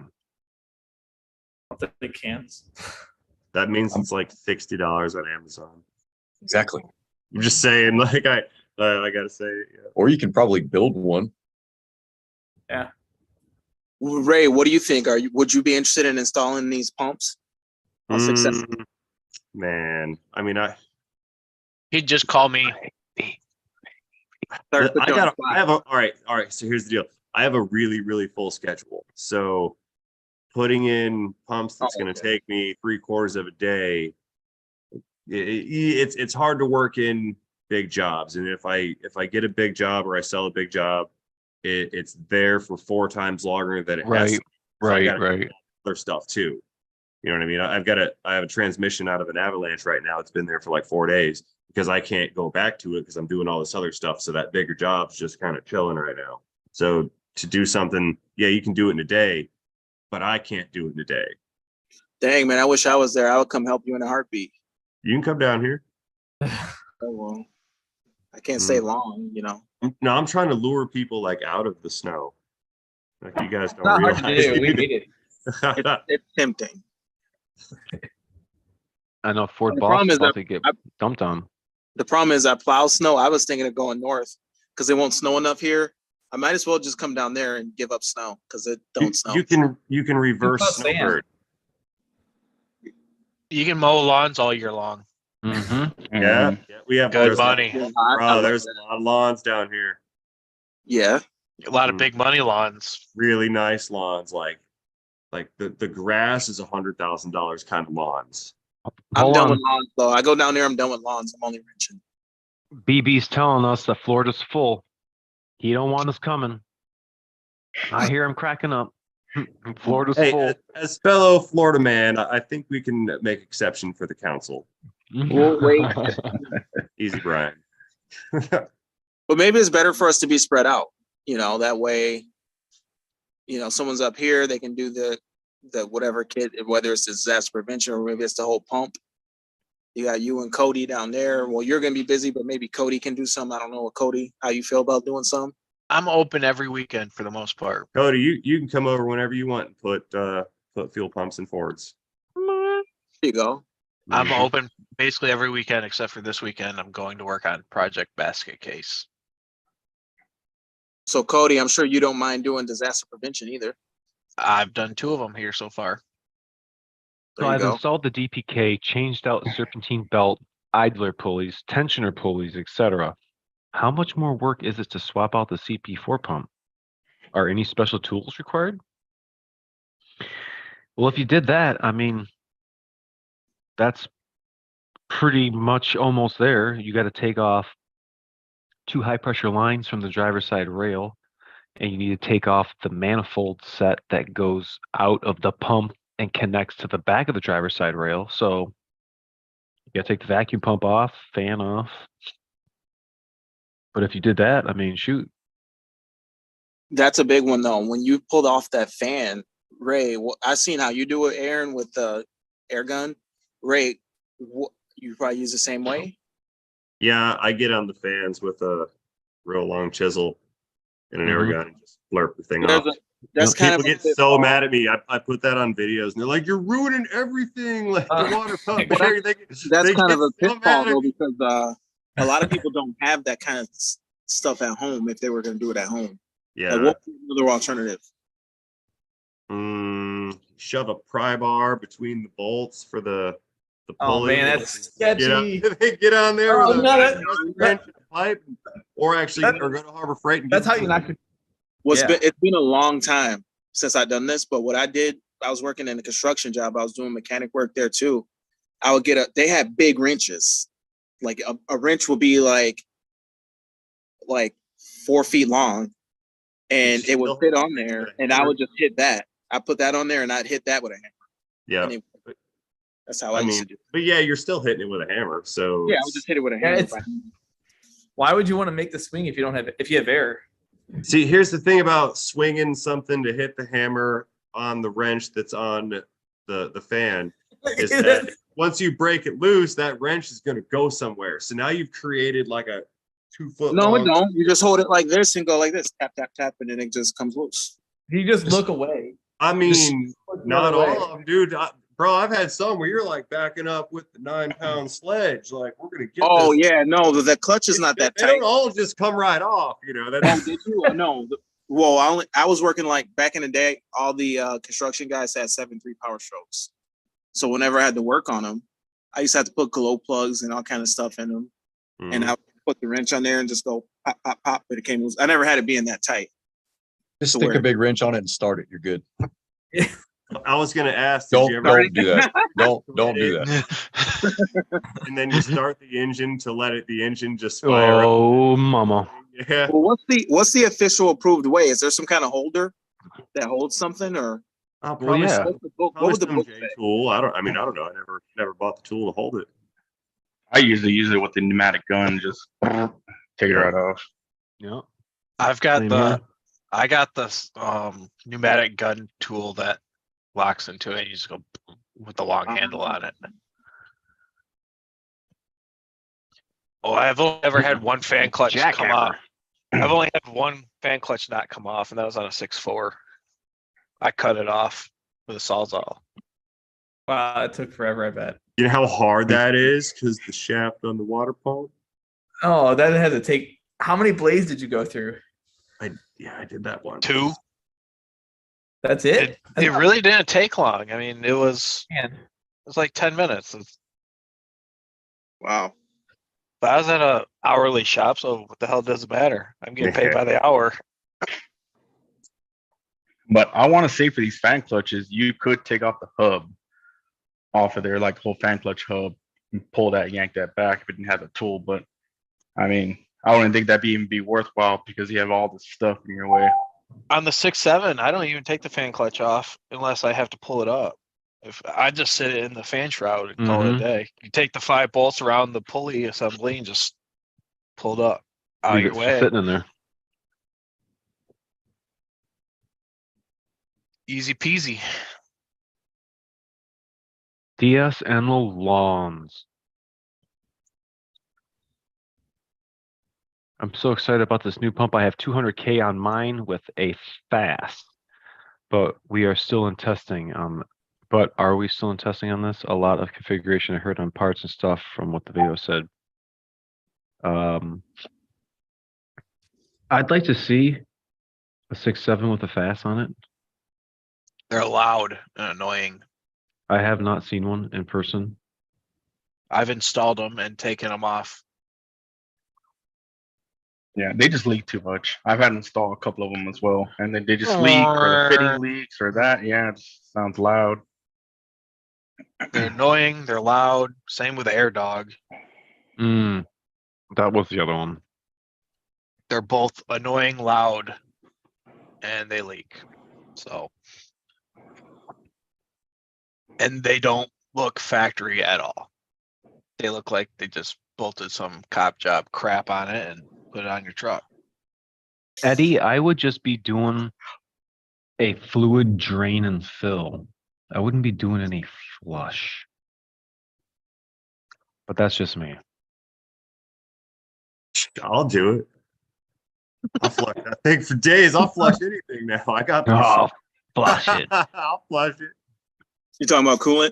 The cans. That means it's like $60 on Amazon. Exactly. I'm just saying, like I gotta say, yeah. Or you can probably build one. Ray, what do you think? Would you be interested in installing these pumps? On success? Man, I mean, He'd just call me. Sorry to put you on the spot. I have a, all right. So here's the deal. I have a really full schedule. So putting in pumps that's Oh, going to okay. take me 3/4 of a day. It's hard to work in big jobs. And if I get a big job or I sell a big job, it's there for 4 times longer than it has. Right, to. So I gotta right. do other stuff too. You know what I mean? I have a transmission out of an Avalanche right now. It's been there for like 4 days because I can't go back to it because I'm doing all this other stuff. So that bigger job's just kind of chilling right now. So to do something, yeah, you can do it in a day, but I can't do it in a day. Dang, man, I wish I was there. I would come help you in a heartbeat. You can come down here. Oh, well, I can't stay long, you know. No, I'm trying to lure people like out of the snow. Like you guys don't Not hard realize. to do. We need it. It's tempting. I know Fort The Boss problem is is about that to get I- dumped on. The problem is I plow snow. I was thinking of going north because it won't snow enough here. I might as well just come down there and give up snow because it don't snow. You can reverse Plus sand. snowbird. You can mow lawns all year long. Mm-hmm. Yeah, we have Good there's money. Yeah, I Bro, love there's that. a lot of lawns down here. Yeah. A lot of big money lawns. Really nice lawns. Like the grass is $100,000 kind of lawns. I'm Hold done on. with lawns though. I go down there, I'm done with lawns. I'm only wrenching. BB's telling us that Florida's full. He don't want us coming. I hear him cracking up. Florida's Hey, full. as fellow Florida man, I think we can make exception for the council. We'll wait. Easy, Brian. But maybe it's better for us to be spread out. You know, that way, you know, someone's up here, they can do the whatever kit, whether it's disaster prevention or maybe it's the whole pump. You got you and Cody down there. Well, you're gonna be busy, but maybe Cody can do some. I don't know what Cody, how you feel about doing some. I'm open every weekend for the most part. Cody, you can come over whenever you want and put fuel pumps in Fords. There you go. I'm open basically every weekend except for this weekend. I'm going to work on Project Basket Case. So Cody, I'm sure you don't mind doing disaster prevention either. I've done 2 of them here so far. So There you I've go. installed the DPK, changed out serpentine belt, idler pulleys, tensioner pulleys, etc. How much more work is it to swap out the CP4 pump? Are any special tools required? Well, if you did that, I mean, that's pretty much almost there. You got to take off 2 high pressure lines from the driver's side rail, and you need to take off the manifold set that goes out of the pump and connects to the back of the driver's side rail. So you got to take the vacuum pump off, fan off. But if you did that, I mean, shoot. That's a big one though. When you pulled off that fan, Ray, I seen how you do it, Aaron, with the air gun. Ray, you probably use the same way. Yeah, I get on the fans with a real long chisel and an air Mhm. gun and just blurp the thing There's off. That's kind People of get so mad at me. I put that on videos and they're like, "You're ruining everything!" Like the water pump. Well, Barry, that's they kind of get a so pitfall mad at though, me. because a lot of people don't have that kind of stuff at home if they were going to do it at home. Yeah. Like, what's another alternative? Shove a pry bar between the bolts for the Oh pulley. man, that's sketchy. They get on there Oh, with a no, wrench and a pipe, or actually, That- or go to Harbor Freight and That's get how you knock it. Yeah. It's been a long time since I've done this, but what I did, I was working in a construction job. I was doing mechanic work there too. I would they had big wrenches. Like a wrench would be like 4 feet long, and it would fit on there, and I would just hit that. I put that on there, and I'd hit that with a hammer. Yeah. And that's how I used to do it. But yeah, you're still hitting it with a hammer. So Yeah, I would just hit it with a Yeah, hammer. Why would you want to make the swing if you don't have if you have air? see, here's the thing about swinging something to hit the hammer on the wrench that's on the fan is that once you break it loose, that wrench is going to go somewhere. So now you've created like a 2 foot. No, it long. don't. You just hold it like this and go like this, tap, tap, tap, and then it just comes loose. You just look away. I mean, Look the not other way. all of them, dude. Bro, I've had some where you're like backing up with the 9-pound sledge. Like, we're going to get Oh this. yeah, no, the clutch is not that They tight. don't all just come right off, you know. Oh, That's, did you? No. Well, I was working like back in the day. All the construction guys had 7.3 power strokes. So whenever I had to work on them, I used to have to put glow plugs and all kind of stuff in them, and I would put the wrench on there and just go pop, pop, pop. But it came loose. I never had it being that tight. Just So stick where- a big wrench on it and start it. You're good. I was going to ask, did Don't you ever, don't do that. Don't do that. and then you start the engine to let the engine just fire up. Oh, mama. Yeah. Well, what's the official approved way? Is there some kind of holder that holds something, or I'll Well, yeah. what's the book? What Probably would the some book J say? tool. I don't know. I never bought the tool to hold it. I usually use it with the pneumatic gun, just take it right off. Yeah. I've got Same the here. I got this pneumatic gun tool that locks into it. You just go with the long handle on it. Oh, I've only ever had one fan clutch come off. I've only had one fan clutch not come off, and that was on a 6.4. I cut it off with a Sawzall. Wow, it took forever. I bet. You know how hard that is because the shaft on the water pump. Oh, that had to take. How many blades did you go through? I did that one. 2. That's it. It really didn't take long. I mean, it was Man. like 10 minutes. Wow. But I was at a hourly shop, so what the hell does it matter? I'm getting paid by the hour. But I want to say for these fan clutches, you could take off the hub off of there, like the whole fan clutch hub, and pull that, yank that back if it didn't have a tool. But I mean, I wouldn't think that'd even be worthwhile because you have all this stuff in your way. On the 6.7, I don't even take the fan clutch off unless I have to pull it up. If I just sit it in the fan shroud and call it a day. You take the 5 bolts around the pulley assembly and just pull it up out of Leave your it way. sitting in there. Easy peasy. DS and the lawns. I'm so excited about this new pump. I have 200K on mine with a fast, but we are still in testing. But are we still in testing on this? A lot of configuration I heard on parts and stuff from what the video said. I'd like to see a 6.7 with a fast on it. They're loud and annoying. I have not seen one in person. I've installed them and taken them off. Yeah, they just leak too much. I've had to install a couple of them as well, and then they just leak, or the fitting leaks, or that. Yeah, it just sounds loud. They're annoying. They're loud. Same with Air Dog. That was the other one. They're both annoying, loud, and they leak. So, and they don't look factory at all. They look like they just bolted some cop job crap on it and put it on your truck. Eddie, I would just be doing a fluid drain and fill. I wouldn't be doing any flush. But that's just me. I'll do it. I'll flush that thing for days. I'll flush anything now. I got these. Oh, flush it. I'll flush it. You talking about coolant?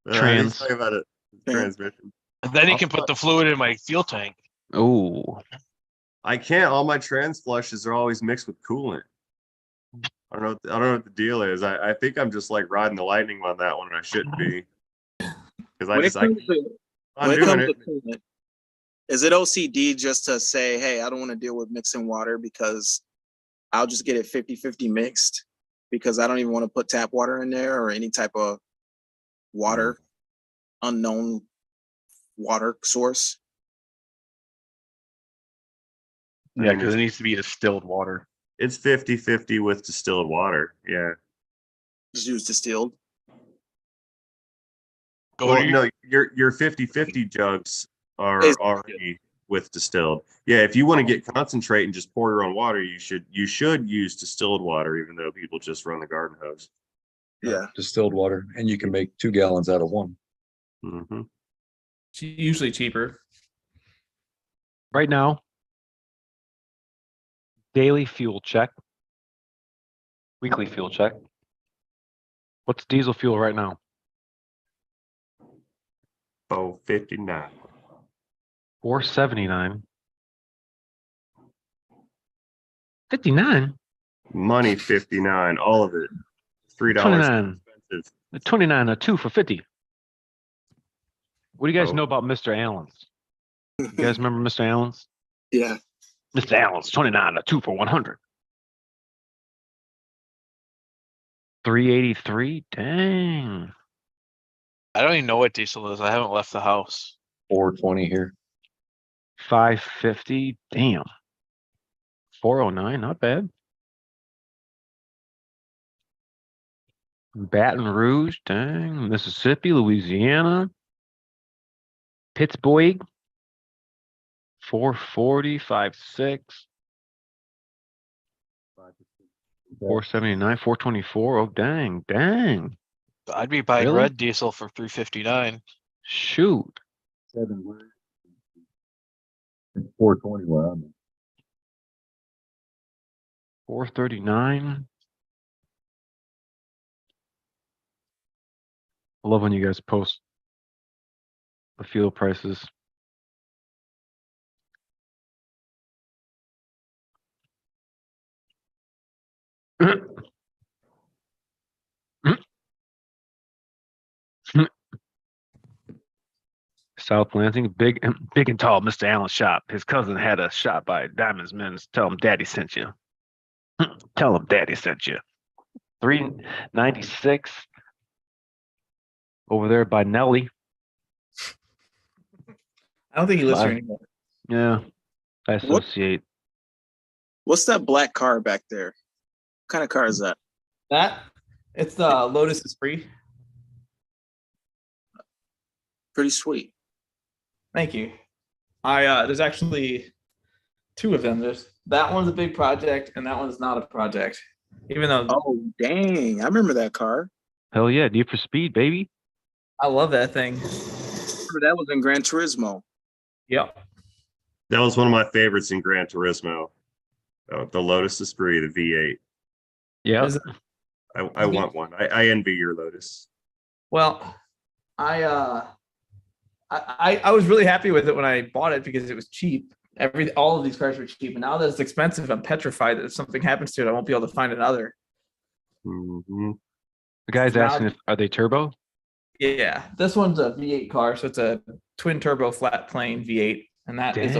I think Trans. it's talking about a transmission. And then you I'll can put the fluid in my fuel tank. Oh, I can't. All my trans flushes are always mixed with coolant. I don't know what the deal is. I think I'm just like riding the lightning on that one, and I shouldn't be. Because When it comes to, I'm when it doing comes it. to coolant, is it OCD just to say, hey, I don't want to deal with mixing water because I'll just get it 50-50 mixed because I don't even want to put tap water in there or any type of water, unknown water source? Yeah, because it needs to be distilled water. It's 50-50 with distilled water. Yeah. Just use distilled. Go Well, to no, your 50-50 jugs are Is- already with distilled. Yeah, if you want to get concentrate and just pour your own water, you should use distilled water, even though people just run the garden hose. Yeah. Distilled water, and you can make 2 gallons out of one. Mm-hmm. It's usually cheaper. right now. Daily fuel check. Weekly fuel check. What's diesel fuel right now? Oh, 59. 479. 59. Money 59, all of it. $3 29. expensive. 29, a 2 for 50. What do you guys Oh. know about Mr. Allen's? You guys remember Mr. Allen's? Yeah. Mr. Allen's 29, a 2 for 100. 383. Dang. I don't even know what diesel is. I haven't left the house. 420 here. 550. Damn. 409. Not bad. Baton Rouge. Dang. Mississippi, Louisiana. Pittsburgh. 440. 56. 479. 424. Oh, dang. Dang. I'd be buying Really? red diesel for 359. Shoot. 420 where I'm at. 439. I love when you guys post the fuel prices. South Lansing, big and tall, Mr. Allen's shop. His cousin had a shop by Diamond's Men's. Tell him Daddy sent you. Tell him Daddy sent you. 396 over there by Nelly. I don't think he lives here Five. anymore. Yeah, I What? associate. What's that black car back there? What kind of car is that? It's the Lotus Esprit. Pretty sweet. Thank you. There's actually 2 of them. There's that one's a big project, and that one's not a project. Even though Oh, dang. I remember that car. Hell yeah, Need for Speed, baby. I love that thing. Remember that was in Gran Turismo. Yep. That was one of my favorites in Gran Turismo. The Lotus Esprit, the V8. Yeah. Is it- I want one. I envy your Lotus. Well, I was really happy with it when I bought it because it was cheap. All of these cars were cheap, and now that it's expensive, I'm petrified that if something happens to it, I won't be able to find another. Mm-hmm. The guy's Now- asking if are they turbo? Yeah, this one's a V8 car, so it's a twin turbo flat plane V8, and that is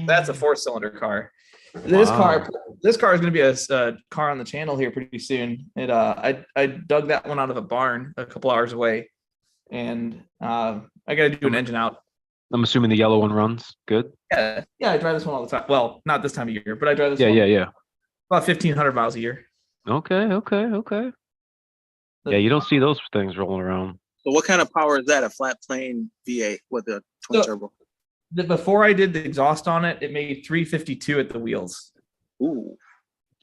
that's a 4-cylinder car. This car is going to be a car on the channel here pretty soon. I dug that one out of a barn a couple hours away, and I got to do an engine out. I'm assuming the yellow one runs good. Yeah, I drive this one all the time. Well, not this time of year, but I drive this Yeah, one yeah. about 1,500 miles a year. Okay. Yeah, you don't see those things rolling around. So what kind of power is that? A flat plane V8 with a twin turbo? Before I did the exhaust on it, it made 352 at the wheels, Ooh.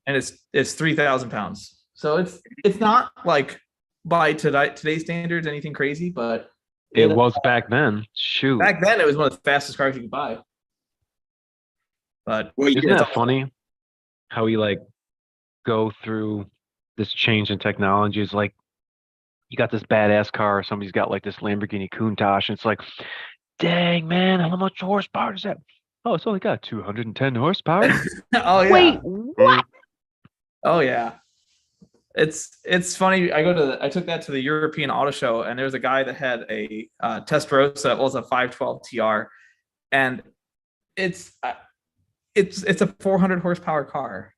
and it's 3,000 pounds. So it's not like by today's standards anything crazy, but It was back then. Shoot. back then it was one of the fastest cars you could buy. But Well, Isn't yeah, that funny? How we like go through this change in technology is like you got this badass car, somebody's got like this Lamborghini Countach, and it's like, dang man, how much horsepower is that? Oh, it's only got 210 horsepower. oh yeah, Wait, what? oh yeah. It's funny. I took that to the European Auto Show, and there was a guy that had a Testarossa. It was a 512 TR, and it's a 400 horsepower car.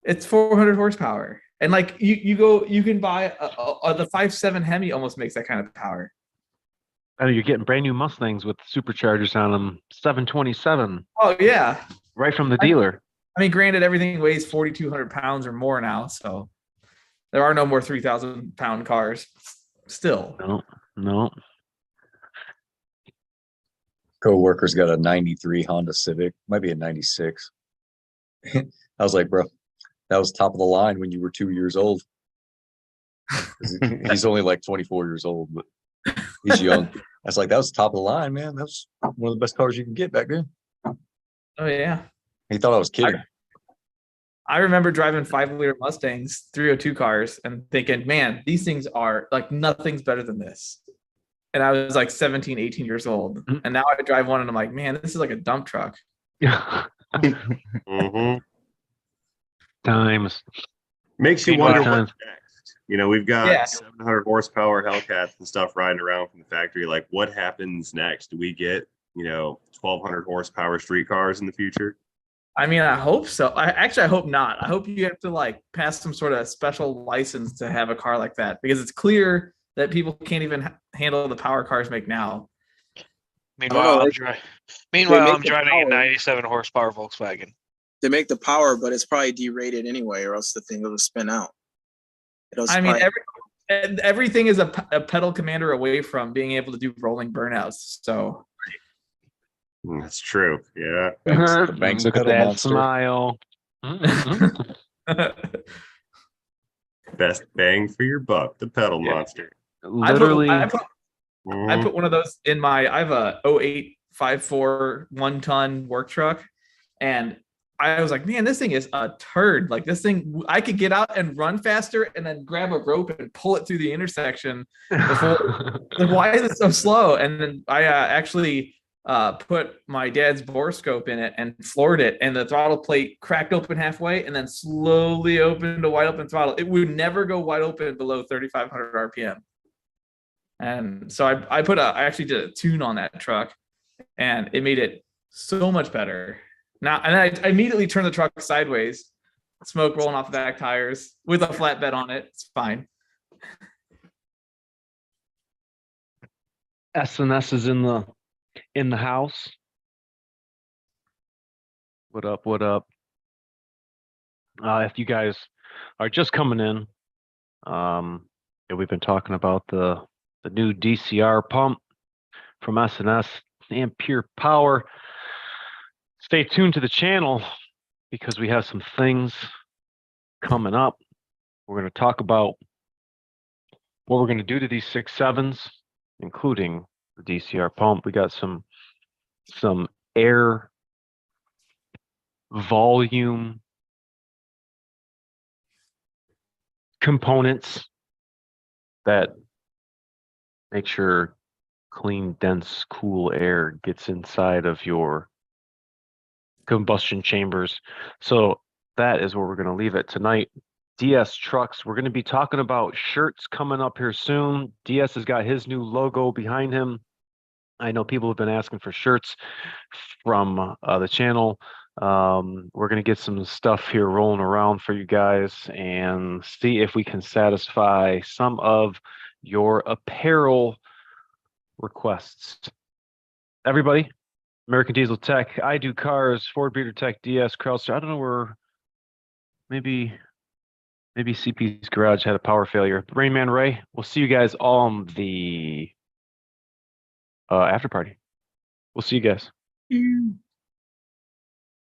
It's 400 horsepower, and like you can buy the 5.7 Hemi almost makes that kind of power. I know you're getting brand new Mustangs with superchargers on them, 727, Oh yeah, right from the dealer. I mean, granted, everything weighs 4,200 pounds or more now, so there are no more 3,000-pound cars. Still, No. Co-worker's got a 93 Honda Civic, might be a 96. I was like, bro, that was top of the line when you were 2 years old. He's only like 24 years old, but he's young. I was like, that was top of the line, man. That was one of the best cars you can get back then. oh yeah. He thought I was kidding. I remember driving 5-liter Mustangs, 302 cars, and thinking, man, these things are like nothing's better than this. And I was like 17, 18 years old. And now I drive one and I'm like, man, this is like a dump truck. Mhm. Times. Makes you Meanwhile, wonder times. what's next. You know, we've got Yeah. 700 horsepower Hellcats and stuff riding around from the factory. Like, what happens next? Do we get, 1,200 horsepower street cars in the future? I mean, I hope so. I hope not. I hope you have to like pass some sort of special license to have a car like that, because it's clear that people can't even handle the power cars make now. Meanwhile, know, I'm the driving a power. 97 horsepower Volkswagen. They make the power, but it's probably derated anyway, or else the thing will spin out. I mean, everything is a pedal commander away from being able to do rolling burnouts. So That's true. Yeah. The Banks Look at pedal that monster. smile. Best bang for your buck, the pedal Yeah. monster. Literally, I put one of those in I have a 08 5.4 1-ton work truck, and I was like, man, this thing is a turd. Like this thing, I could get out and run faster and then grab a rope and pull it through the intersection before. Like, why is it so slow? And then I actually put my dad's bore scope in it and floored it, and the throttle plate cracked open halfway and then slowly opened to wide open throttle. It would never go wide open below 3,500 RPM. And so I actually did a tune on that truck, and it made it so much better. Now, and I immediately turned the truck sideways, smoke rolling off the back tires with a flatbed on it. It's fine. SNS is in the house. What up? What up? If you guys are just coming in, we've been talking about the new DCR pump from SNS and Pure Power. Stay tuned to the channel because we have some things coming up. We're going to talk about what we're going to do to these 6.7s, including the DCR pump. We got some air volume components that make sure clean, dense, cool air gets inside of your combustion chambers. So that is where we're going to leave it tonight. DS Trucks, we're going to be talking about shirts coming up here soon. DS has got his new logo behind him. I know people have been asking for shirts from the channel. We're going to get some stuff here rolling around for you guys and see if we can satisfy some of your apparel requests. Everybody, American Diesel Tech, I Do Cars, Ford Breeder Tech, DS, Krauser. I don't know where, maybe CP's garage had a power failure. Rain Man Ray, we'll see you guys on the after party. We'll see you guys.